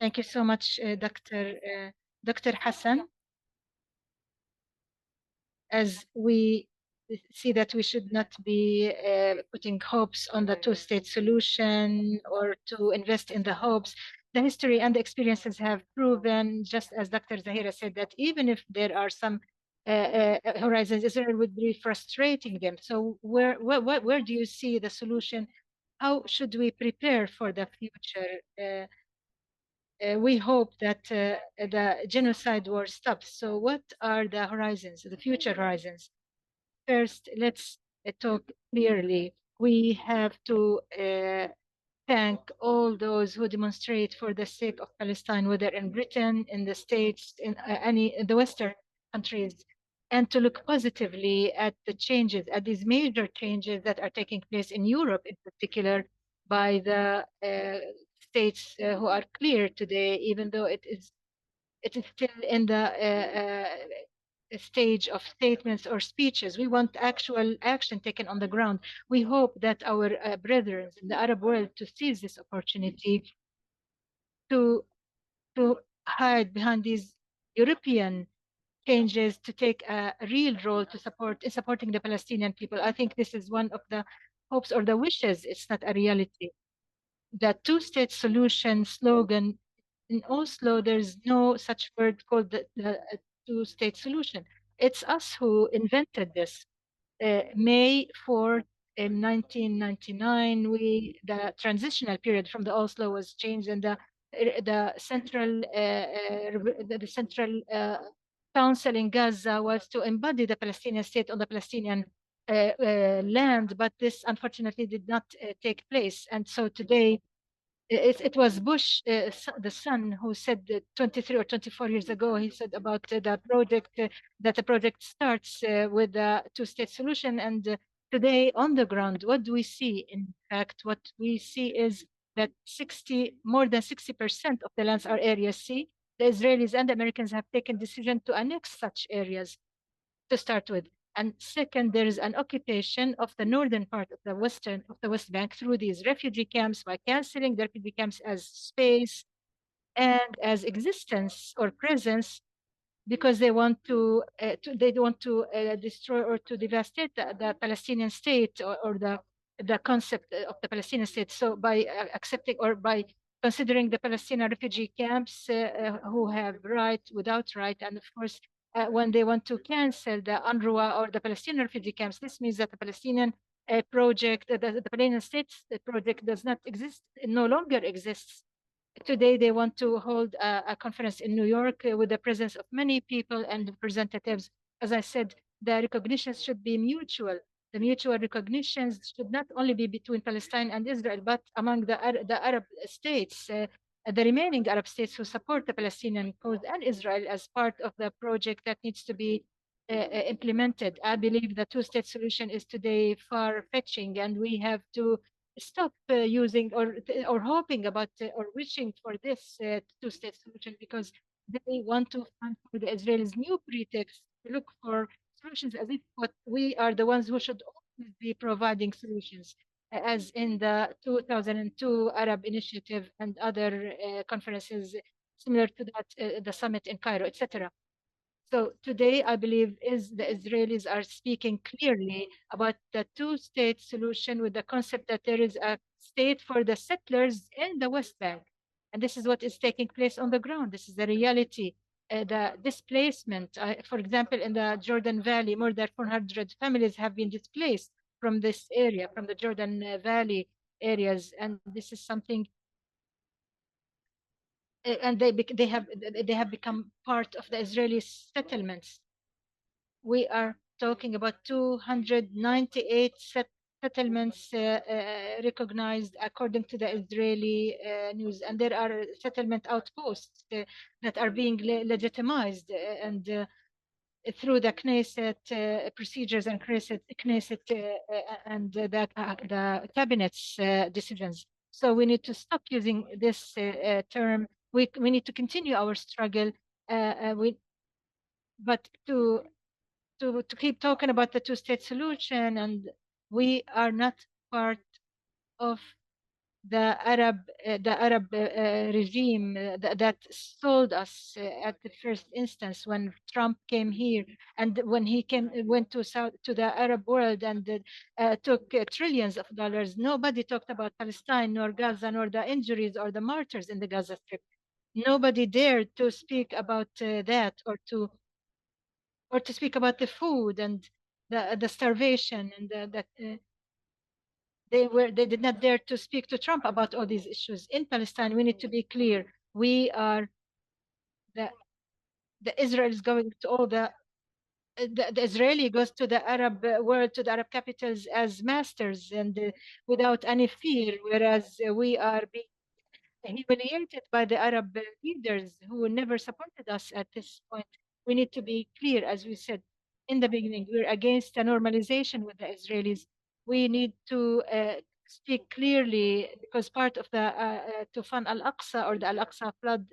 Thank you so much, Dr. Hassan. As we see that we should not be putting hopes on the two-state solution or to invest in the hopes. The history and the experiences have proven, just as Dr. Zahira said, that even if there are some horizons, Israel would be frustrating them. So where do you see the solution? How should we prepare for the future? We hope that the genocide war stops. So what are the horizons, the future horizons? First, let's talk clearly. We have to thank all those who demonstrate for the sake of Palestine, whether in Britain, in the States, in the Western countries, and to look positively at the changes, at these major changes that are taking place in Europe in particular by the states who are clear today, even though it is still in the stage of statements or speeches. We want actual action taken on the ground. We hope that our brethren in the Arab world to seize this opportunity to hide behind these European changes, to take a real role to supporting the Palestinian people. I think this is one of the hopes or the wishes. It's not a reality. The two-state solution slogan in Oslo, there's no such word called the two-state solution. It's us who invented this. May 4th in 1999, the transitional period from the Oslo was changed, and the central council in Gaza was to embody the Palestinian state on the Palestinian land, but this unfortunately did not take place. And so today, it was Bush, the son, who said 23 or 24 years ago, he said about the project, that the project starts with the two-state solution. And today on the ground, what do we see? In fact, what we see is that more than 60% of the lands are Area C. The Israelis and the Americans have taken decision to annex such areas to start with. And second, there is an occupation of the northern part of the West Bank through these refugee camps, by canceling the refugee camps as space and as existence or presence, because they want to destroy or to devastate the Palestinian state, or the concept of the Palestinian state. So by accepting or by considering the Palestinian refugee camps who have without right, and of course when they want to cancel the UNRWA or the Palestinian refugee camps, this means that the Palestinian project, the Palestinian States project does not exist, it no longer exists. Today, they want to hold a conference in New York with the presence of many people and representatives. As I said, the recognitions should be mutual. The mutual recognitions should not only be between Palestine and Israel, but among the Arab states, the remaining Arab states who support the Palestinian cause and Israel as part of the project that needs to be implemented. I believe the two-state solution is today far-fetching, and we have to stop using or hoping about or wishing for this two-state solution, because they want to find for the Israelis new pretext to look for solutions, as if what we are the ones who should always be providing solutions, as in the 2002 Arab Initiative and other conferences similar to that, the summit in Cairo, etc. So today, I believe, is the Israelis are speaking clearly about the two-state solution, with the concept that there is a state for the settlers in the West Bank. And this is what is taking place on the ground. This is the reality. The displacement, for example, in the Jordan Valley, more than 400 families have been displaced from this area, from the Jordan Valley areas. And this is something and they have become part of the Israeli settlements. We are talking about 298 settlements recognized according to the Israeli news, and there are settlement outposts that are being legitimized and through the Knesset procedures and Knesset and the cabinet's decisions. So we need to stop using this term. We need to continue our struggle. But to keep talking about the two-state solution, and we are not part of the Arab regime that sold us at the first instance when Trump came here, and when he went to the Arab world and took trillions of dollars. Nobody talked about Palestine, nor Gaza, nor the injuries or the martyrs in the Gaza Strip. Nobody dared to speak about that, or to speak about the food and the starvation, and they did not dare to speak to Trump about all these issues. In Palestine, we need to be clear. We are the Israel is going to all the Israeli goes to the Arab world, to the Arab capitals as masters and without any fear, whereas we are being humiliated by the Arab leaders who never supported us at this point. We need to be clear, as we said in the beginning, we're against a normalization with the Israelis. We need to speak clearly, because part of the Tufan al-Aqsa, or the al-Aqsa flood,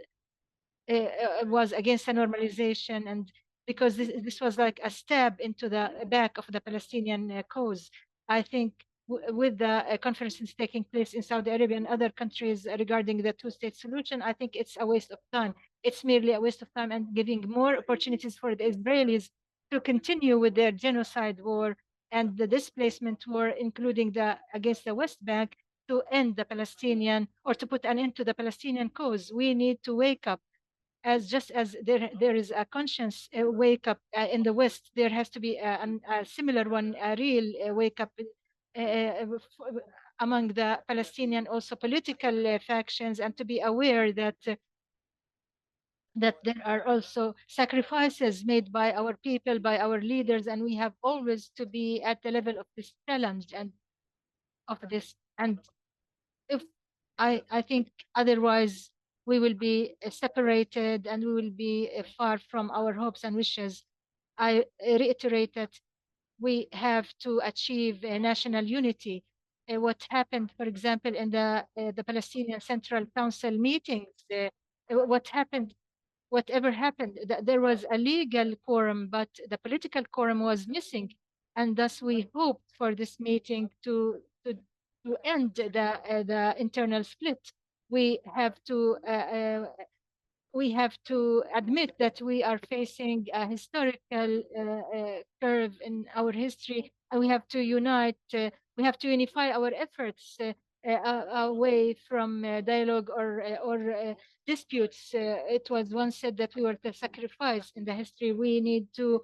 was against a normalization, and because this was like a stab into the back of the Palestinian cause. I think with the conferences taking place in Saudi Arabia and other countries regarding the two-state solution, I think it's a waste of time. It's merely a waste of time, and giving more opportunities for the Israelis to continue with their genocide war and the displacement war, including against the West Bank, to end the Palestinian, or to put an end to the Palestinian cause. We need to wake up. As just as there is a conscious wake up in the West, there has to be a similar one, a real wake up among the Palestinian also political factions, and to be aware that there are also sacrifices made by our people, by our leaders, and we have always to be at the level of this challenge and of this. And if I think otherwise, we will be separated, and we will be far from our hopes and wishes. I reiterate that we have to achieve national unity. What happened, for example, in the Palestinian Central Council meetings, whatever happened, there was a legal quorum, but the political quorum was missing. And thus we hope for this meeting to end the internal split. We have to admit that we are facing a historical curve in our history, and we have to unite. We have to unify our efforts away from dialogue or disputes. It was once said that we were the sacrifice in the history. We need to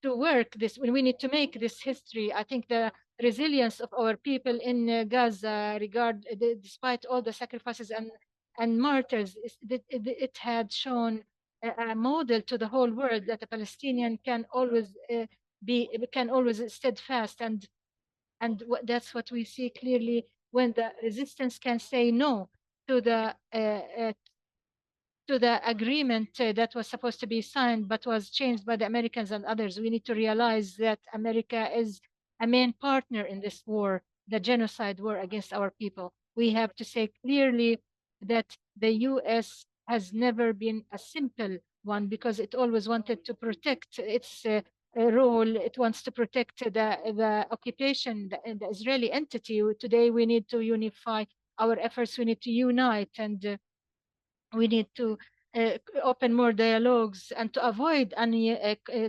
to work this, we need to make this history. I think the resilience of our people in Gaza, despite all the sacrifices and martyrs, it had shown a model to the whole world that a Palestinian can always steadfast, and that's what we see clearly when the resistance can say no to the agreement that was supposed to be signed but was changed by the Americans and others. We need to realize that America is a main partner in this war, the genocide war against our people. We have to say clearly that the US has never been a simple one, because it always wanted to protect its role. It wants to protect the occupation, the Israeli entity. Today we need to unify our efforts. We need to unite, and we need to open more dialogues and to avoid any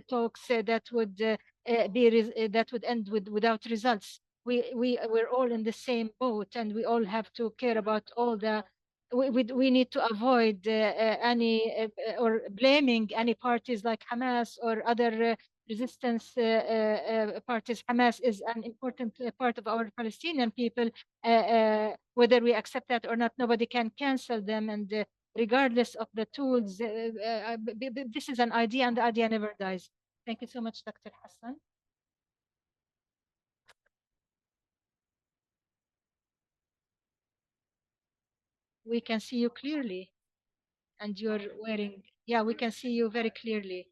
talks that would that would end without results. We're all in the same boat, and we all have to care about all the. We need to avoid any or blaming any parties like Hamas or other resistance parties. Hamas is an important part of our Palestinian people. Whether we accept that or not, nobody can cancel them, and regardless of the tools. This is an idea, and the idea never dies. Thank you so much, Dr. Hassan. We can see you clearly, and you're wearing, yeah, we can see you very clearly.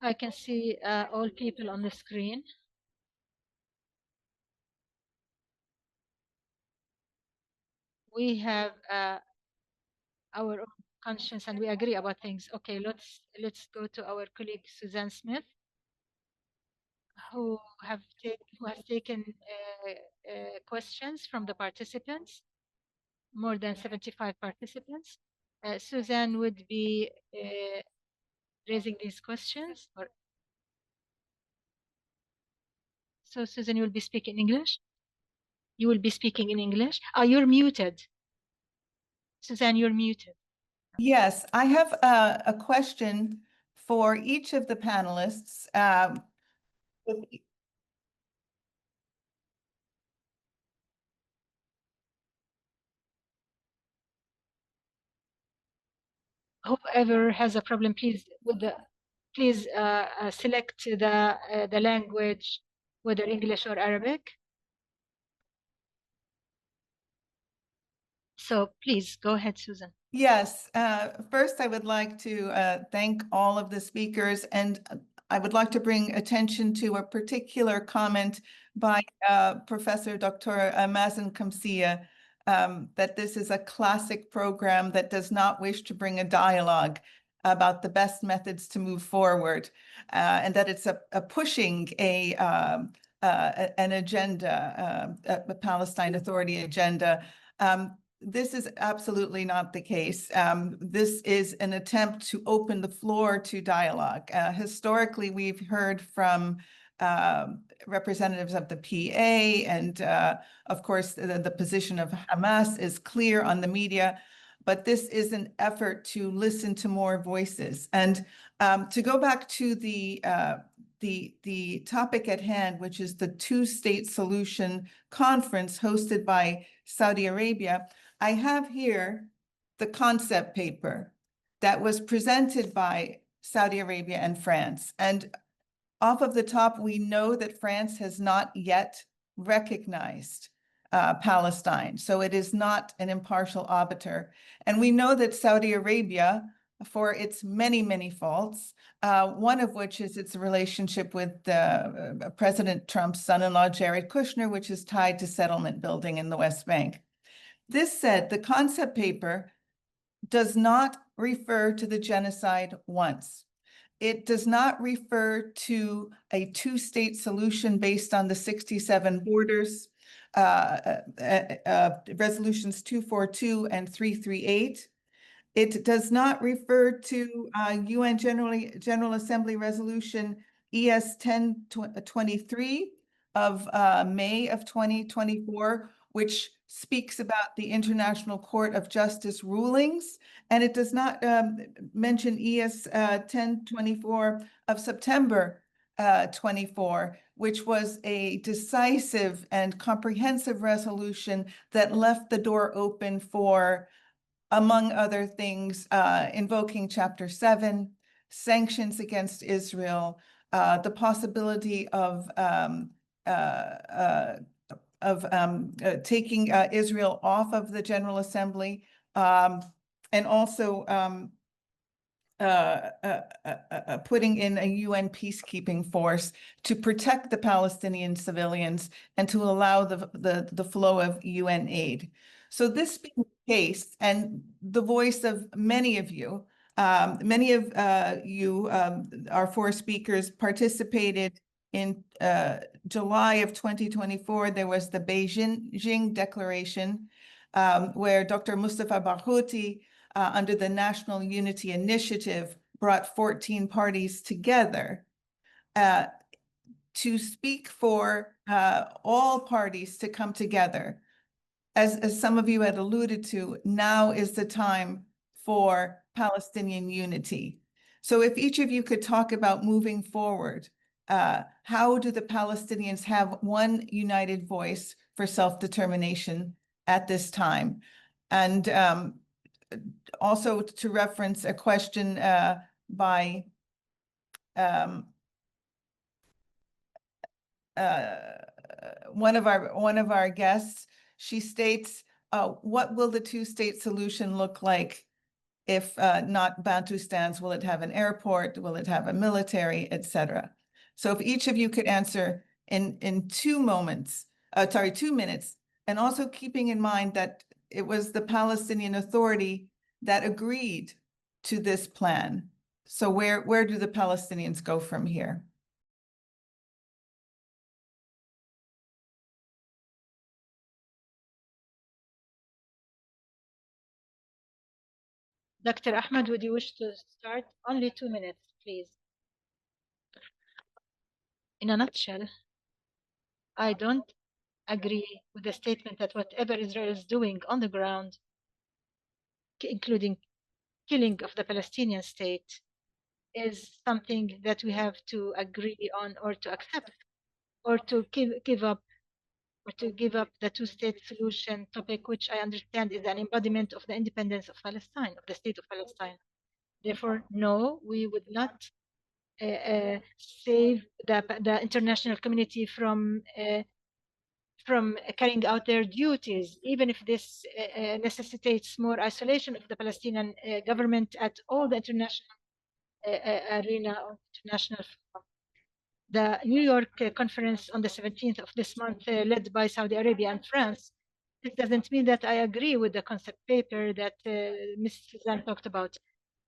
I can see all people on the screen. We have our own conscience, and we agree about things. Okay, let's go to our colleague Suzanne Smith, who has taken questions from the participants, more than 75 participants. Suzanne would be raising these questions. So Suzanne, you will be speaking English? You will be speaking in English? Oh, you're muted. Suzanne, you're muted. Yes, I have a question for each of the panelists. Whoever has a problem, please select the language, whether English or Arabic. So please go ahead, Susan. Yes, first I would like to thank all of the speakers, and I would like to bring attention to a particular comment by Professor Dr. Mazen Kamsiya, that this is a classic program that does not wish to bring a dialogue about the best methods to move forward, and that it's a pushing an agenda, a Palestine Authority agenda. This is absolutely not the case. This is an attempt to open the floor to dialogue. Historically, we've heard from representatives of the PA, and of course, the position of Hamas is clear on the media, but this is an effort to listen to more voices. And to go back to the topic at hand, which is the two-state solution conference hosted by Saudi Arabia, I have here the concept paper that was presented by Saudi Arabia and France. And off of the top, we know that France has not yet recognized Palestine. So it is not an impartial arbiter. And we know that Saudi Arabia, for its many, many faults, one of which is its relationship with President Trump's son-in-law, Jared Kushner, which is tied to settlement building in the West Bank. This said, the concept paper does not refer to the genocide once. It does not refer to a two-state solution based on the 67 borders, resolutions 242 and 338. It does not refer to UN General Assembly Resolution ES 1023 of May of 2024, which speaks about the International Court of Justice rulings, and it does not mention ES 1024 of September 24, which was a decisive and comprehensive resolution that left the door open for, among other things, invoking Chapter 7, sanctions against Israel, the possibility of taking Israel off of the General Assembly, and also putting in a UN peacekeeping force to protect the Palestinian civilians and to allow the flow of UN aid. So this being the case, and the voice of many of you, our four speakers, participated in July of 2024. There was the Beijing Declaration, where Dr. Mustafa Barghouti, under the National Unity Initiative, brought 14 parties together to speak for all parties to come together. As some of you had alluded to, now is the time for Palestinian unity. So if each of you could talk about moving forward, how do the Palestinians have one united voice for self-determination at this time? And also to reference a question by one of our guests. She states, what will the two-state solution look like if not Bantustans? Will it have an airport? Will it have a military, etc.? So if each of you could answer in 2 minutes, and also keeping in mind that it was the Palestinian Authority that agreed to this plan. So where do the Palestinians go from here? Dr. Ahmed, would you wish to start? Only 2 minutes, please. In a nutshell, I don't agree with the statement that whatever Israel is doing on the ground, including killing of the Palestinian state, is something that we have to agree on or to accept, or to give up, or to give up the two-state solution topic, which I understand is an embodiment of the independence of Palestine, of the state of Palestine. Therefore, no, we would not save the international community from carrying out their duties, even if this necessitates more isolation of the Palestinian government at all the international arena or international forum. The New York conference on the 17th of this month, led by Saudi Arabia and France, this doesn't mean that I agree with the concept paper that Ms. Suzanne talked about.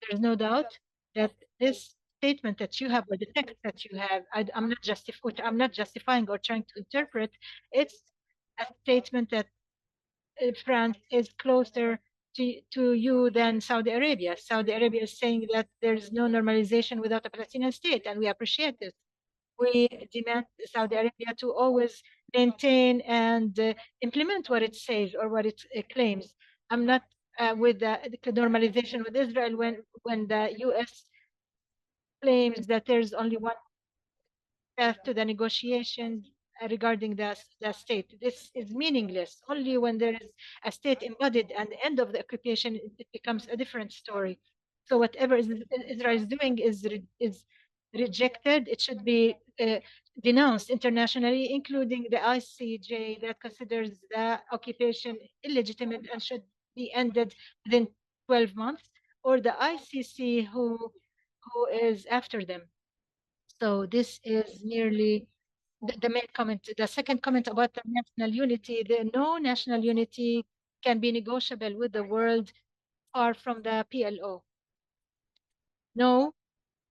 There is no doubt that this statement that you have, or the text that you have, I'm not justifying or trying to interpret. It's a statement that France is closer to you than Saudi Arabia. Saudi Arabia is saying that there's no normalization without a Palestinian state, and we appreciate this. We demand Saudi Arabia to always maintain and implement what it says or what it claims. I'm not with the normalization with Israel when the U.S. claims that there's only one path to the negotiations regarding the state. This is meaningless. Only when there is a state embodied and the end of the occupation, it becomes a different story. So whatever Israel is doing is rejected. It should be denounced internationally, including the ICJ that considers the occupation illegitimate and should be ended within 12 months, or the ICC who is after them. So this is merely the main comment. The second comment about the national unity, no national unity can be negotiable with the world far from the PLO. No,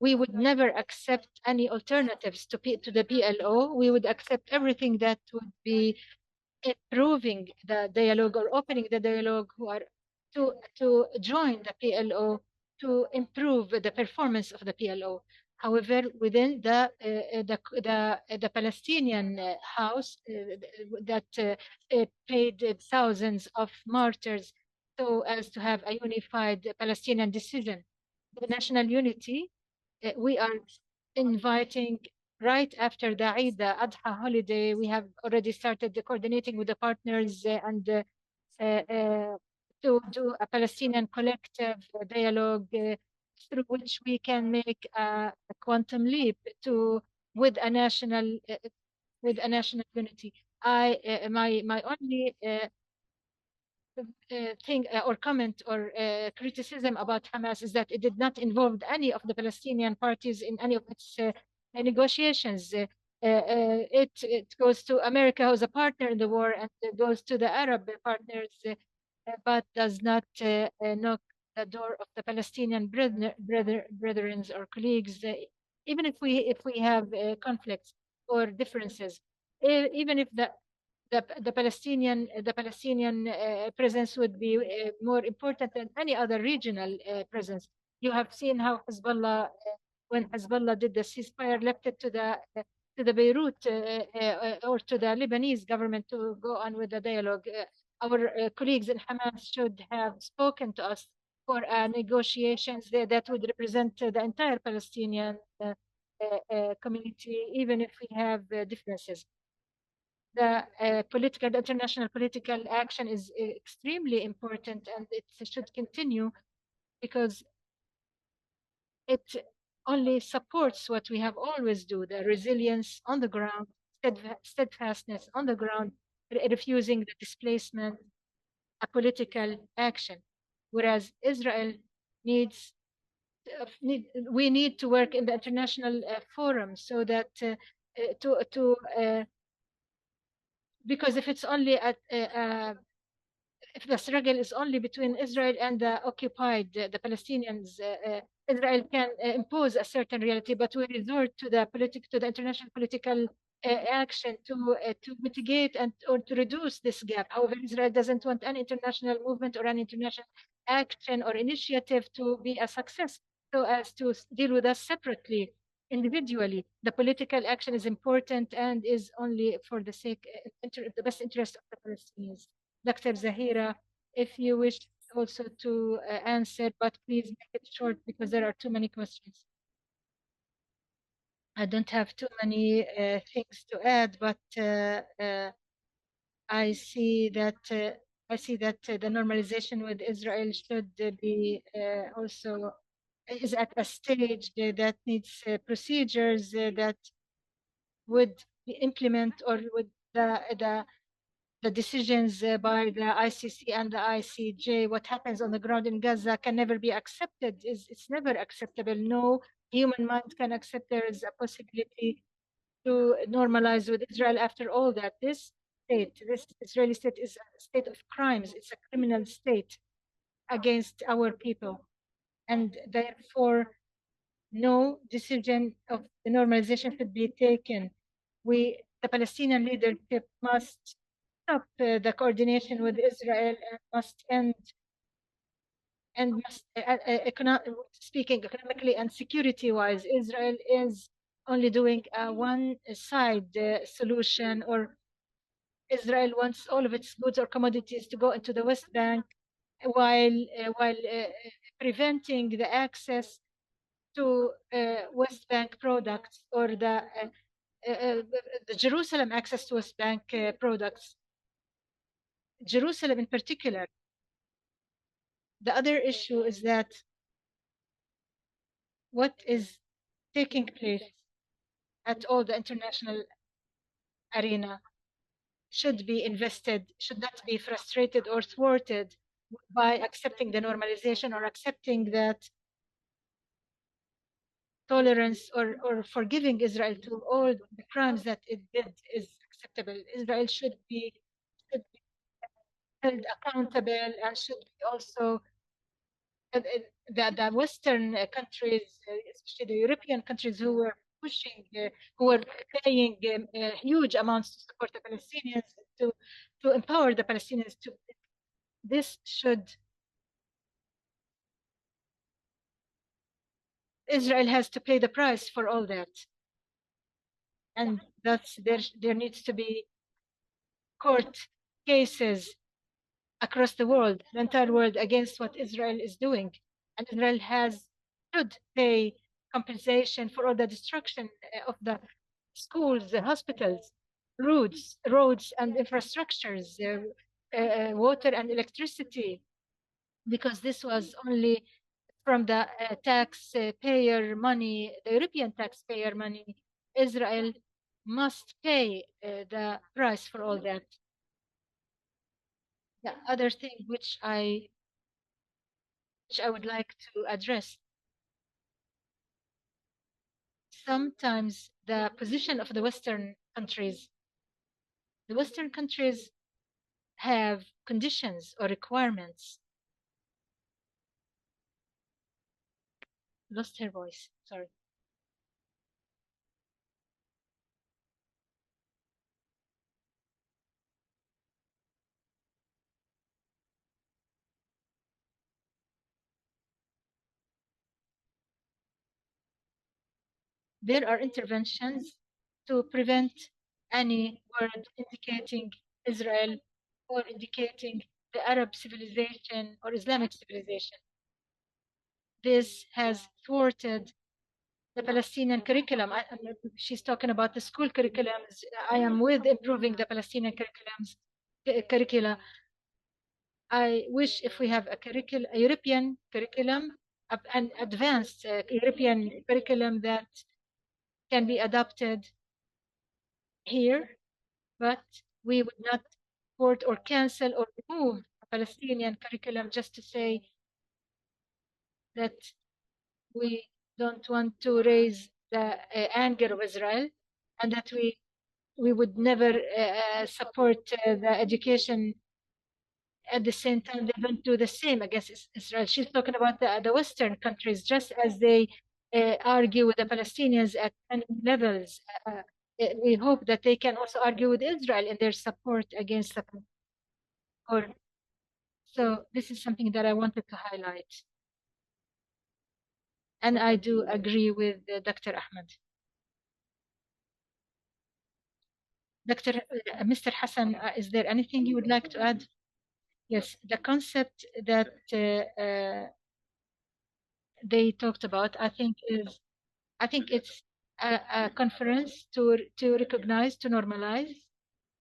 we would never accept any alternatives to the PLO. We would accept everything that would be improving the dialogue or opening the dialogue, who are to join the PLO, to improve the performance of the PLO. However, within the Palestinian house that paid thousands of martyrs so as to have a unified Palestinian decision, the national unity, we are inviting right after the Eid Adha holiday. We have already started coordinating with the partners and to do a Palestinian collective dialogue through which we can make a quantum leap to with a national unity. My only thing or comment or criticism about Hamas is that it did not involve any of the Palestinian parties in any of its negotiations. It goes to America, who's a partner in the war, and it goes to the Arab partners, but does not knock the door of the Palestinian brethren or colleagues, even if we have conflicts or differences, even if the Palestinian presence would be more important than any other regional presence. You have seen how Hezbollah, when Hezbollah did the ceasefire, left it to the Beirut or to the Lebanese government to go on with the dialogue. Our colleagues in Hamas should have spoken to us for negotiations that would represent the entire Palestinian community, even if we have differences. The the international political action is extremely important, and it should continue because it only supports what we have always do, the resilience on the ground, steadfastness on the ground, refusing the displacement, a political action. Whereas Israel needs, we need to work in the international forum so that because if it's only if the struggle is only between Israel and the occupied, the Palestinians, Israel can impose a certain reality, but we resort to the international political action to mitigate and or to reduce this gap. However, Israel doesn't want any international movement or any international action or initiative to be a success, so as to deal with us separately, individually. The political action is important and is only for the sake, the best interest of the Palestinians. Dr. Zahira, if you wish also to answer, but please make it short because there are too many questions. I don't have too many things to add, but I see that the normalization with Israel should be also is at a stage that needs procedures that would implement or would the decisions by the ICC and the ICJ, what happens on the ground in Gaza can never be accepted. It's never acceptable. No human mind can accept there is a possibility to normalize with Israel after all that. This Israeli state is a state of crimes. It's a criminal state against our people. And therefore, no decision of the normalization should be taken. The Palestinian leadership must stop the coordination with Israel and must end and must, speaking economically and security-wise, Israel is only doing a one-side solution, or Israel wants all of its goods or commodities to go into the West Bank while preventing the access to West Bank products or the Jerusalem access to West Bank products. Jerusalem in particular. The other issue is that what is taking place at all the international arena should be invested, should not be frustrated or thwarted by accepting the normalization or accepting that tolerance or forgiving Israel to all the crimes that it did is acceptable. Israel should be held accountable and should be also the Western countries, especially the European countries who were pushing, who were paying huge amounts to support the Palestinians, to empower the Palestinians. This should Israel has to pay the price for all that. And there needs to be court cases across the world, the entire world, against what Israel is doing. And Israel should pay compensation for all the destruction of the schools, the hospitals, roads and infrastructures, water and electricity, because this was only from the taxpayer money, the European taxpayer money. Israel must pay the price for all that. The other thing which I would like to address, sometimes the position of the Western countries have conditions or requirements. Lost her voice, sorry. There are interventions to prevent any word indicating Israel or indicating the Arab civilization or Islamic civilization. This has thwarted the Palestinian curriculum. She's talking about the school curriculums. I am with improving the Palestinian curricula. I wish if we have a European curriculum, an advanced European curriculum that can be adopted here, but we would not support or cancel or remove a Palestinian curriculum just to say that we don't want to raise the anger of Israel, and that we would never support the education. At the same time, they don't do the same against Israel. She's talking about the Western countries, just as they argue with the Palestinians at many levels. We hope that they can also argue with Israel in their support against the. So this is something that I wanted to highlight. And I do agree with Dr. Ahmed. Mr. Hassan, is there anything you would like to add? Yes, the concept that they talked about, I think it's a conference to recognize, to normalize,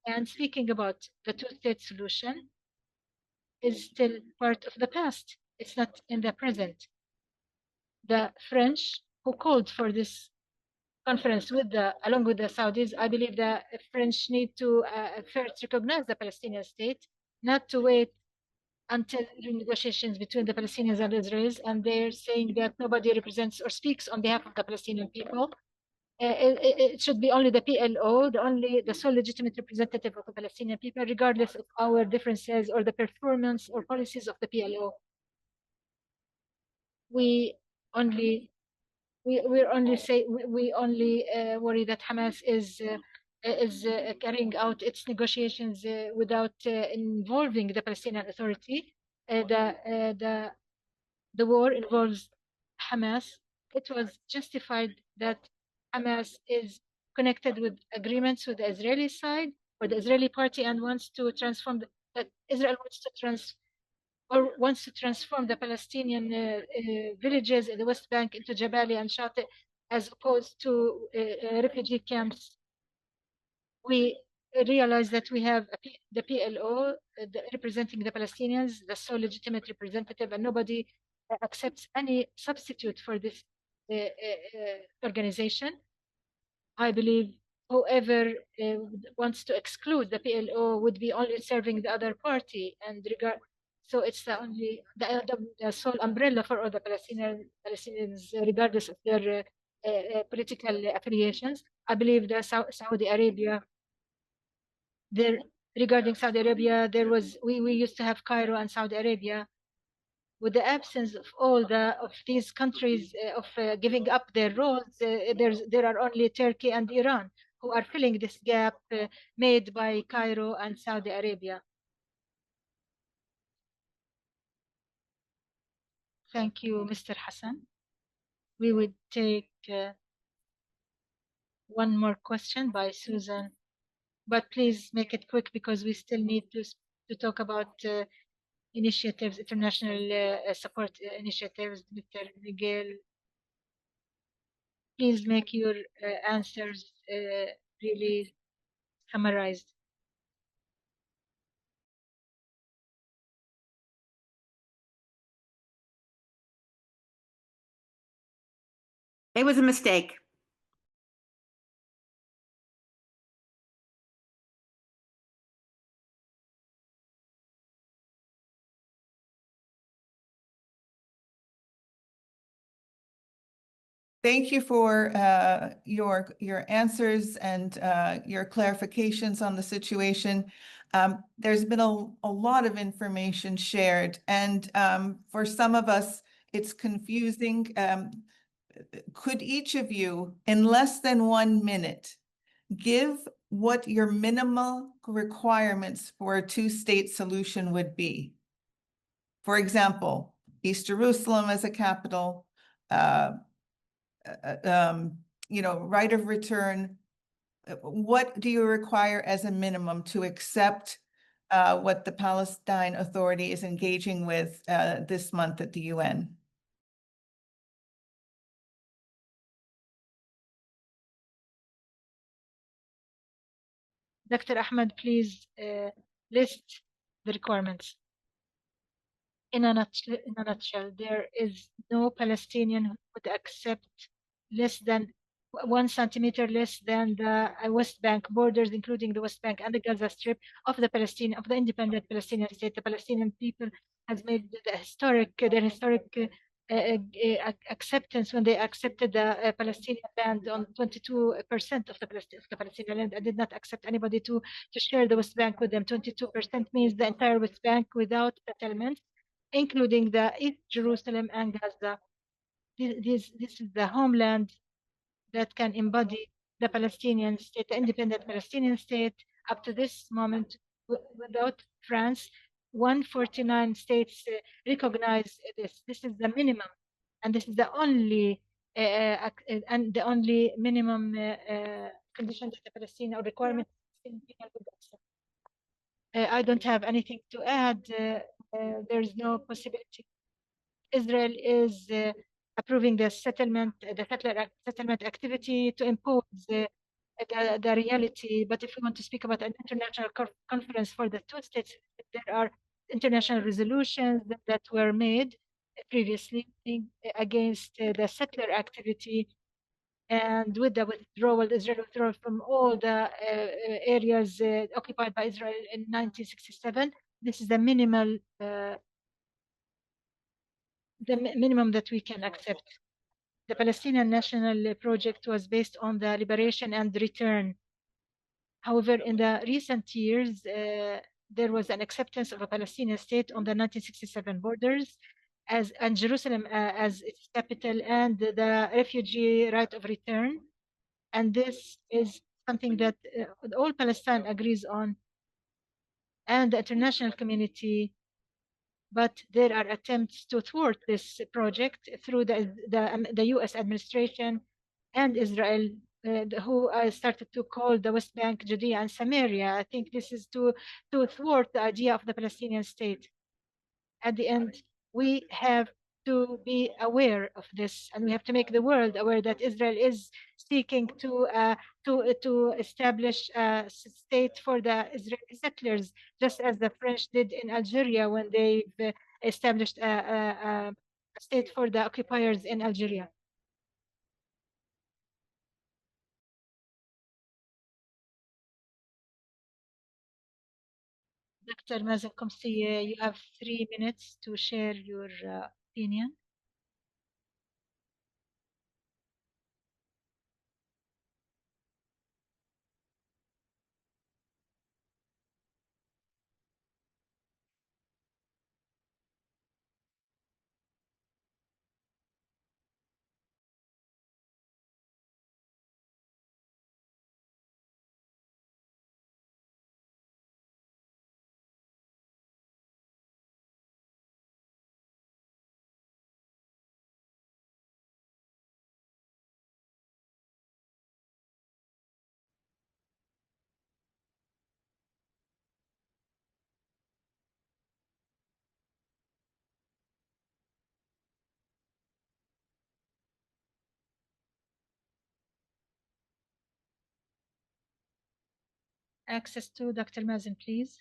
and speaking about the two-state solution is still part of the past. It's not in the present. The French, who called for this conference along with the Saudis, I believe the French need to first recognize the Palestinian state, not to wait until negotiations between the Palestinians and Israelis, and they're saying that nobody represents or speaks on behalf of the Palestinian people. It should be only the PLO, the sole legitimate representative of the Palestinian people, regardless of our differences or the performance or policies of the PLO. We only worry that Hamas is carrying out its negotiations without involving the Palestinian Authority. The war involves Hamas. It was justified that Hamas is connected with agreements with the Israeli side or the Israeli party and wants to transform that Israel wants to transform the Palestinian villages in the West Bank into Jabalia and Shati, as opposed to refugee camps. We realize that we have the PLO representing the Palestinians, the sole legitimate representative, and nobody accepts any substitute for this organization. I believe whoever wants to exclude the PLO would be only serving the other party, and so it's the sole umbrella for all the Palestinians, regardless of their political affiliations. I believe the Saudi Arabia. Regarding Saudi Arabia, we used to have Cairo and Saudi Arabia. With the absence of all of these countries giving up their roles, there are only Turkey and Iran who are filling this gap made by Cairo and Saudi Arabia. Thank you, Mr. Hassan. we would take one more question by Susan, but please make it quick because we still need to talk about initiatives, international support initiatives. Mr. Miguel, please make your answers really summarized. It was a mistake. Thank you for your answers and your clarifications on the situation. There's been a lot of information shared, and for some of us, it's confusing. Could each of you, in less than 1 minute, give what your minimal requirements for a two-state solution would be? For example, East Jerusalem as a capital, right of return. What do you require as a minimum to accept what the Palestine Authority is engaging with this month at the UN? Dr. Ahmed, please list the requirements. In a nutshell, there is no Palestinian who would accept less than 1 centimeter less than the West Bank borders, including the West Bank and the Gaza Strip of the independent Palestinian state. The Palestinian people has made their historic acceptance when they accepted the Palestinian land on 22% of the Palestinian land, and did not accept anybody to share the West Bank with them. 22% means the entire West Bank without settlements, including the East Jerusalem and Gaza. This is the homeland that can embody the Palestinian state, the independent Palestinian state. Up to this moment, without France, 149 states recognize this. This is the minimum, and this is the only minimum condition that the Palestinian or requirement would accept. I don't have anything to add. There is no possibility. Israel is approving the settlement activity to impose the reality. But if we want to speak about an international conference for the two states, there are international resolutions that were made previously against the settler activity. And with the Israel withdrawal from all the areas occupied by Israel in 1967, this is the minimum that we can accept. The Palestinian National Project was based on the liberation and return. However, in the recent years, there was an acceptance of a Palestinian state on the 1967 borders and Jerusalem as its capital, and the refugee right of return. And this is something that all Palestine agrees on, and the international community. But there are attempts to thwart this project through the U.S. administration and Israel, who started to call the West Bank Judea and Samaria. I think this is to thwart the idea of the Palestinian state. At the end, we have to be aware of this, and we have to make the world aware that Israel is seeking to establish a state for the Israeli settlers, just as the French did in Algeria when they established a state for the occupiers in Algeria. Dr. Mazen Komsi, you have 3 minutes to share your opinion. access to Dr. Mazen, please.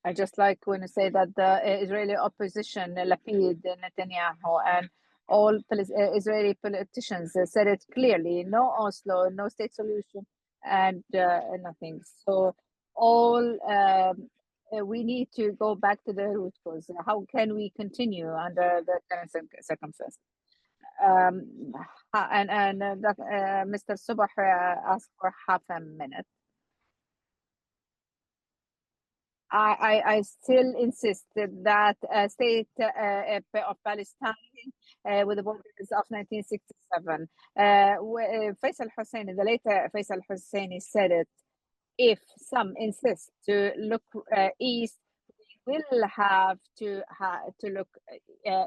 I just like when you say that the Israeli opposition, Lapid, Netanyahu, and all Israeli politicians said it clearly: no Oslo, no state solution, and nothing. So all we need to go back to the root cause. How can we continue under the current circumstances? Mr. Subah asked for half a minute. I still insist that state of Palestine with the borders of 1967. Faisal Husseini, the later Faisal Husseini said it. If some insist to look east, we will have to look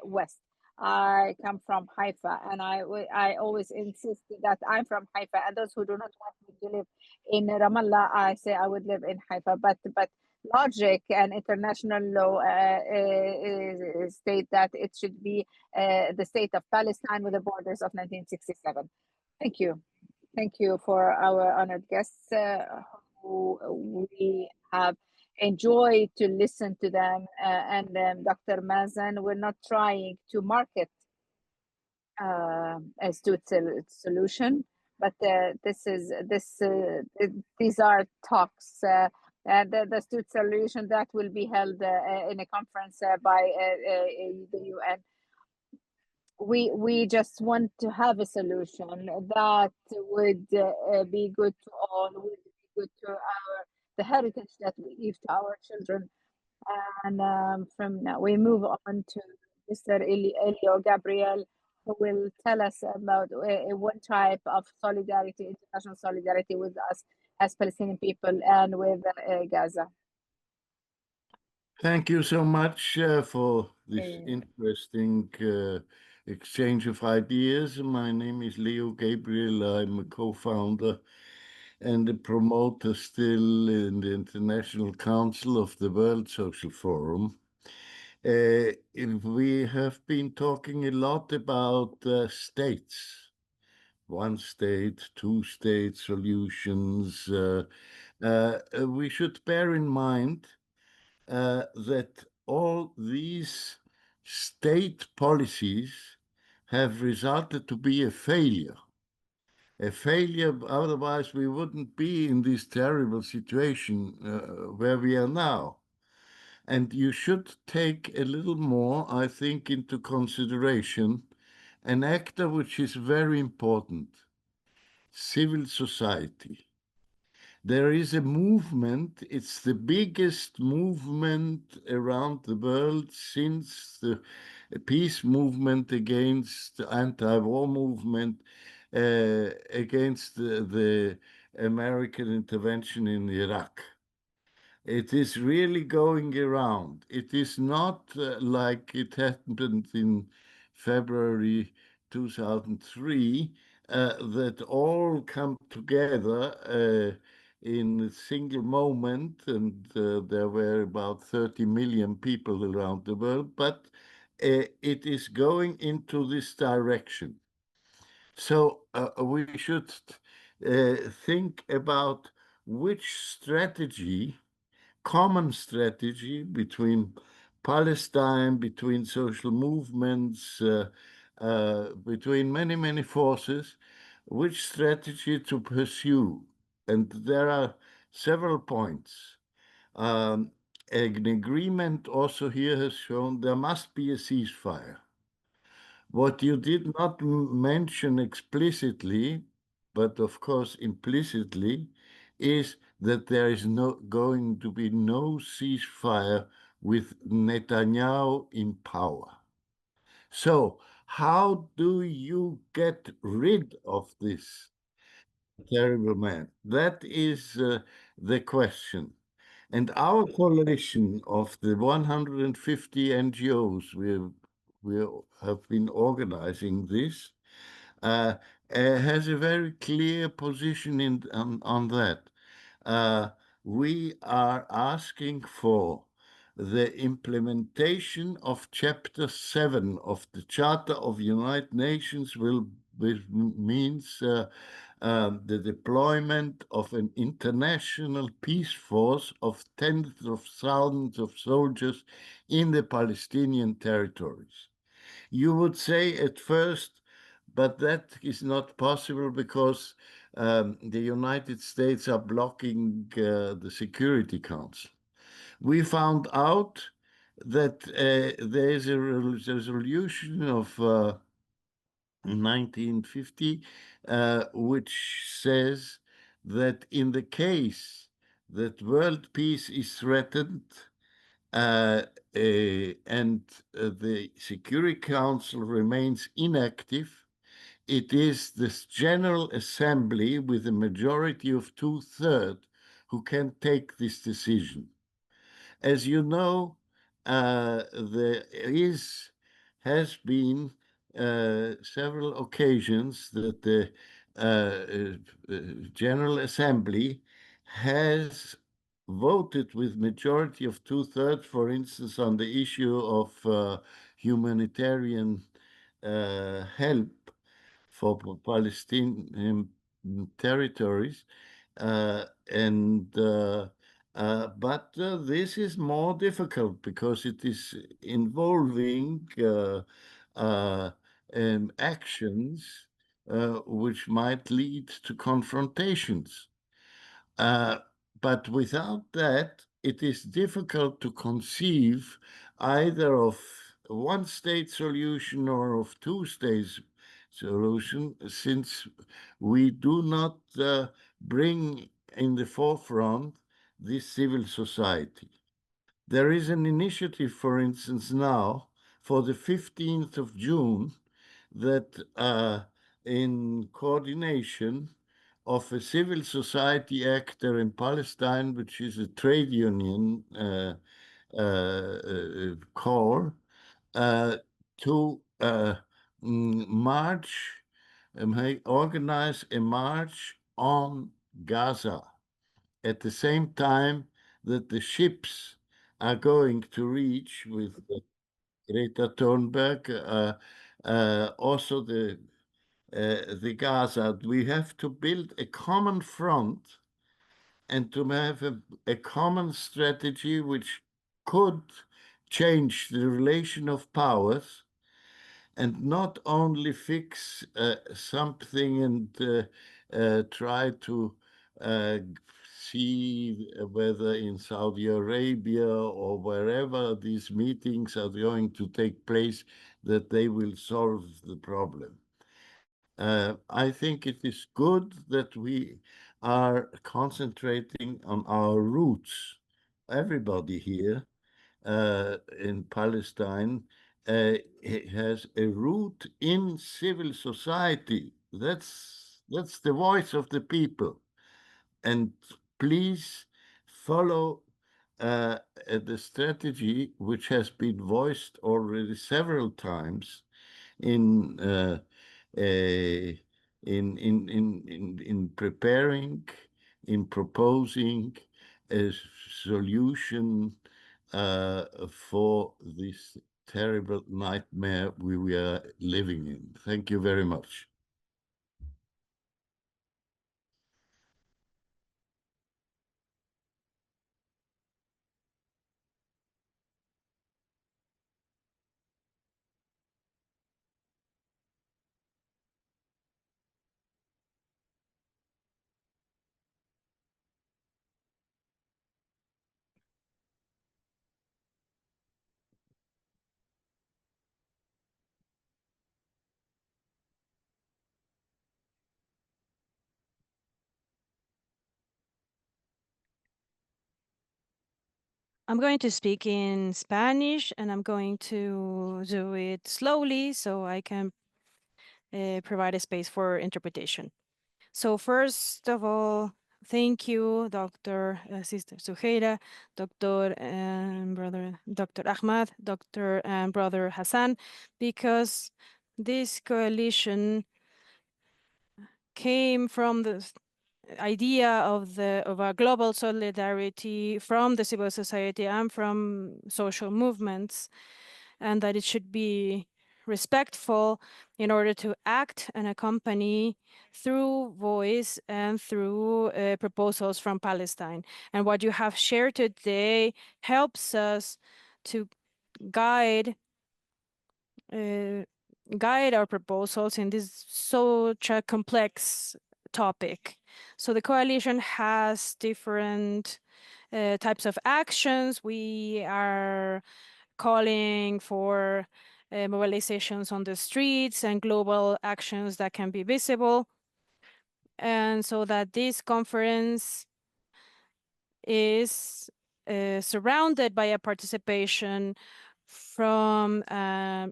west. I come from Haifa, and I always insist that I'm from Haifa. And those who do not want me to live in Ramallah, I say I would live in Haifa. But logic and international law state that it should be the state of Palestine with the borders of 1967. Thank you. Thank you for our honored guests who we have enjoyed to listen to them. And Dr. Mazen, we're not trying to market a solution, but these are talks. The Stute solution that will be held in a conference by the UN. We just want to have a solution that would be good to all, would be good to the heritage that we leave to our children. And from now we move on to Mr. Elio Gabriel, who will tell us about one type of solidarity, international solidarity with us as Palestinian people and with Gaza. Thank you so much for this interesting exchange of ideas. My name is Leo Gabriel. I'm a co-founder and a promoter still in the International Council of the World Social Forum. We have been talking a lot about states, one state, two state solutions. We should bear in mind that all these state policies have resulted to be a failure. A failure, otherwise we wouldn't be in this terrible situation where we are now. And you should take a little more, I think, into consideration an actor which is very important, civil society. There is a movement, it's the biggest movement around the world since the peace movement against the anti-war movement, against the American intervention in Iraq. It is really going around. It is not like it happened in February 2003, that all come together in a single moment, and there were about 30 million people around the world, but it is going into this direction. So we should think about which strategy, common strategy between Palestine, between social movements, between many, many forces, which strategy to pursue. And there are several points. An agreement also here has shown there must be a ceasefire. What you did not mention explicitly, but of course implicitly, is that there is going to be no ceasefire with Netanyahu in power. So how do you get rid of this terrible man? That is the question. And our coalition of the 150 NGOs, we have been organizing this, has a very clear position on that. We are asking for the implementation of Chapter 7 of the Charter of United Nations, which means the deployment of an international peace force of tens of thousands of soldiers in the Palestinian territories. You would say at first, but that is not possible because the United States are blocking the Security Council. We found out that there is a resolution of 1950 which says that in the case that world peace is threatened and the Security Council remains inactive, it is this General Assembly with a majority of 2/3 who can take this decision. As you know, there has been several occasions that the General Assembly has voted with majority of 2/3, for instance, on the issue of humanitarian help for Palestinian territories, but this is more difficult because it is involving actions which might lead to confrontations. But without that, it is difficult to conceive either of one-state solution or of two-state solution, since we do not bring in the forefront this civil society. There is an initiative, for instance, now for the 15th of June that in coordination of a civil society actor in Palestine, which is a trade union core, to march, organize a march on Gaza at the same time that the ships are going to reach with Greta Thunberg, also the Gaza. We have to build a common front and to have a common strategy which could change the relation of powers and not only fix something and try to see whether in Saudi Arabia or wherever these meetings are going to take place, that they will solve the problem. I think it is good that we are concentrating on our roots. Everybody here in Palestine has a root in civil society. That's the voice of the people. And please follow the strategy which has been voiced already several times in preparing, in proposing a solution for this terrible nightmare we are living in. Thank you very much. I'm going to speak in Spanish and I'm going to do it slowly so I can provide a space for interpretation. So first of all, thank you, Dr. Sister Suheira, Dr. and Brother Dr. Ahmad, Dr. and Brother Hassan, because this coalition came from the idea of a global solidarity from the civil society and from social movements, and that it should be respectful in order to act and accompany through voice and through proposals from Palestine. And what you have shared today helps us to guide guide our proposals in this such a complex topic. So the coalition has different types of actions. We are calling for mobilizations on the streets and global actions that can be visible. And so that this conference is surrounded by a participation from a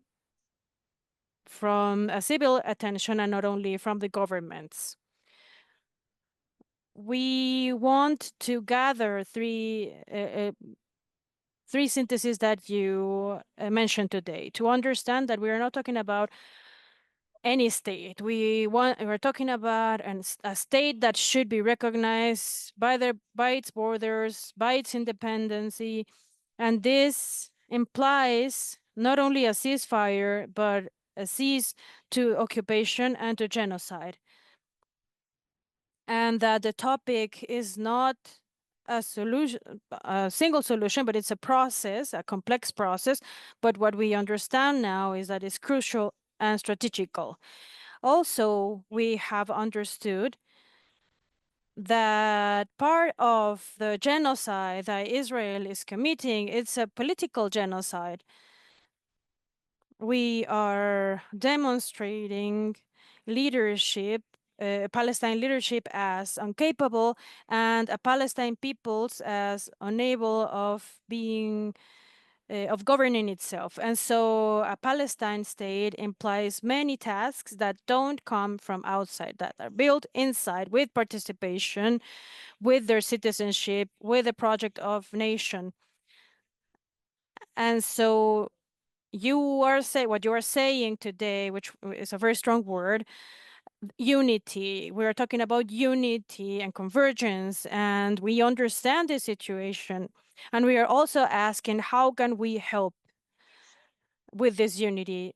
civil attention and not only from the governments. We want to gather three syntheses that you mentioned today to understand that we are not talking about any state. We're talking about a state that should be recognized by its borders, by its independency, and this implies not only a ceasefire but a cease to occupation and to genocide. And that the topic is not a solution, a single solution, but it's a process, a complex process. But what we understand now is that it's crucial and strategical. Also, we have understood that part of the genocide that Israel is committing, it's a political genocide. We are demonstrating leadership, Palestine leadership as incapable, and a Palestine peoples as unable of being of governing itself. And so a Palestine state implies many tasks that don't come from outside, that are built inside with participation, with their citizenship, with a project of nation. And so what you are saying today, which is a very strong word, unity. We are talking about unity and convergence, and we understand the situation. And we are also asking, how can we help with this unity?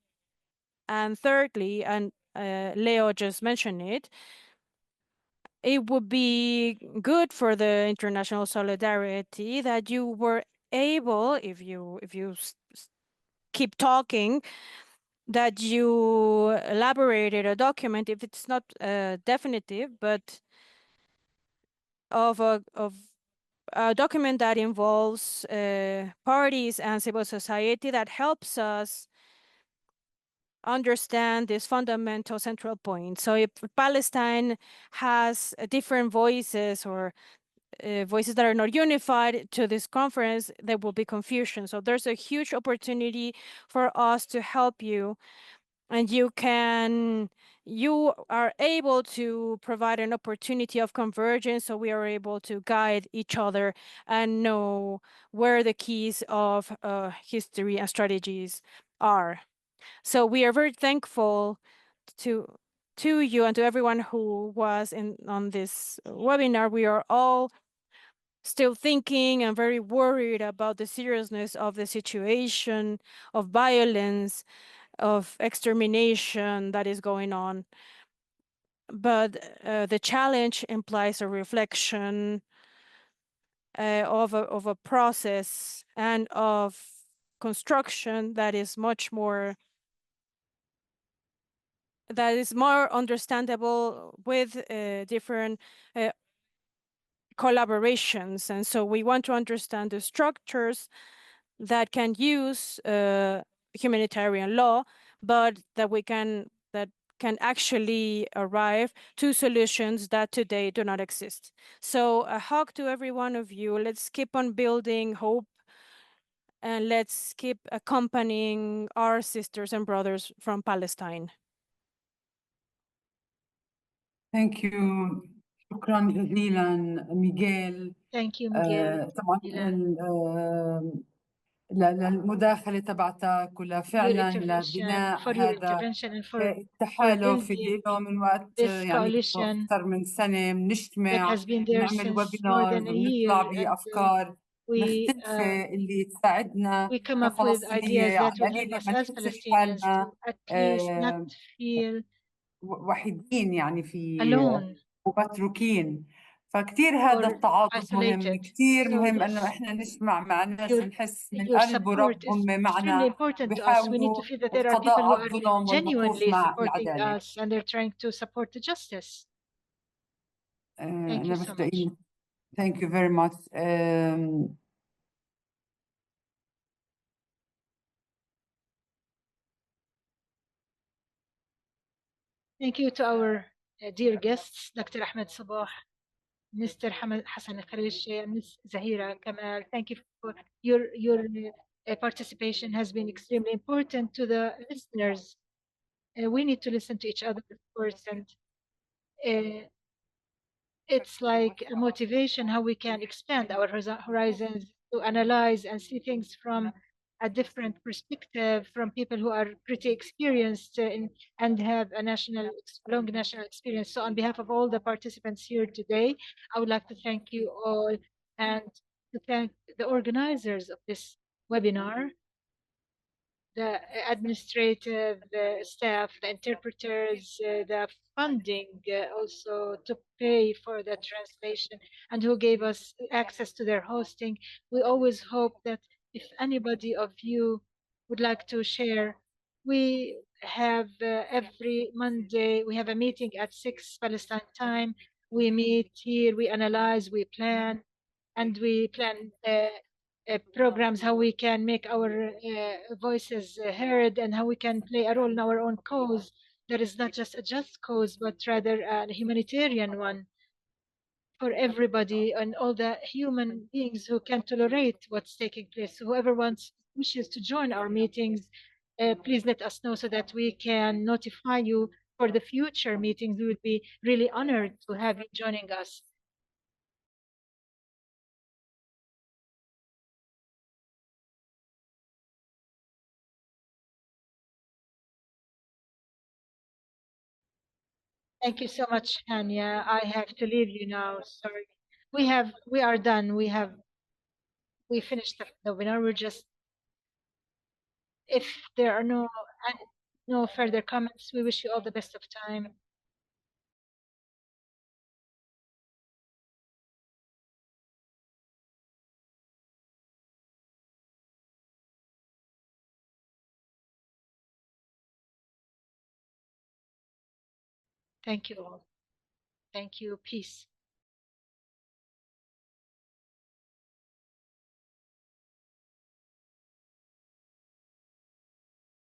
And thirdly, and Leo just mentioned it would be good for the international solidarity that you were able, if you keep talking, that you elaborated a document, if it's not definitive, but of a document that involves parties and civil society that helps us understand this fundamental central point. So if Palestine has different voices or voices that are not unified to this conference, there will be confusion. So there's a huge opportunity for us to help you, and you are able to provide an opportunity of convergence, so we are able to guide each other and know where the keys of history and strategies are. So we are very thankful to you and to everyone who was on this webinar. We are all still thinking and very worried about the seriousness of the situation, of violence, of extermination that is going on. But the challenge implies a reflection of a process and of construction that is more understandable with different collaborations. And so we want to understand the structures that can use humanitarian law, but that can actually arrive to solutions that today do not exist. So a hug to every one of you. Let's keep on building hope, and let's keep accompanying our sisters and brothers from Palestine. Thank you. شكرا جزيلا ميغيل. Thank you, Miguel. طبعا للمداخلة تبعتك ولفعلا لبناء For your هذا intervention and for التحالف اللي building له من وقت this يعني coalition أكثر من سنة that بنجتمع has been there بنعمل since more than ويبينارز a وبنطلع year, and بأفكار we مختلفة اللي تساعدنا we come up with كفلسطينية ideas that على will help القليلة us ما as نحسش Palestinians حالنا to at least not feel وحيدين يعني في alone. ومتروكين. فكتير هذا or التعاطف مهم، isolated. كتير So مهم إنه yes, إحنا نسمع مع الناس، your نحس من your قلب support ورب is هم extremely معنا important to us. We need to بيحاولوا feel that there are القضاء people who على are الظلم والوقوف genuinely مع supporting العدالة. us and they're trying to support the justice. Thank أنا you so بس much. thank you very much. Thank you to our dear guests, Dr. Ahmed Sabah, Mr. Hassan Kharishi, and Ms. Zahira Kamal. Thank you for your participation has been extremely important to the listeners. We need to listen to each other, of course, and uh, it's like a motivation how we can expand our horizons to analyze and see things from a different perspective from people who are pretty experienced and have a long national experience. So on behalf of all the participants here today, I would like to thank you all and to thank the organizers of this webinar, the administrative staff, the interpreters, the funding also to pay for the translation, and who gave us access to their hosting. We always hope that if anybody of you would like to share, we have every Monday, we have a meeting at 6 Palestine time. We meet here, we analyze, we plan, and we plan programs how we can make our voices heard and how we can play a role in our own cause that is not just a just cause but rather a humanitarian one for everybody and all the human beings who can tolerate what's taking place. So whoever wishes to join our meetings, please let us know so that we can notify you for the future meetings. We would be really honored to have you joining us. Thank you so much, Hanya. I have to leave you now. Sorry. We are done. We finished the webinar. We're just, if there are no further comments, we wish you all the best of time. Thank you all. Thank you. Peace.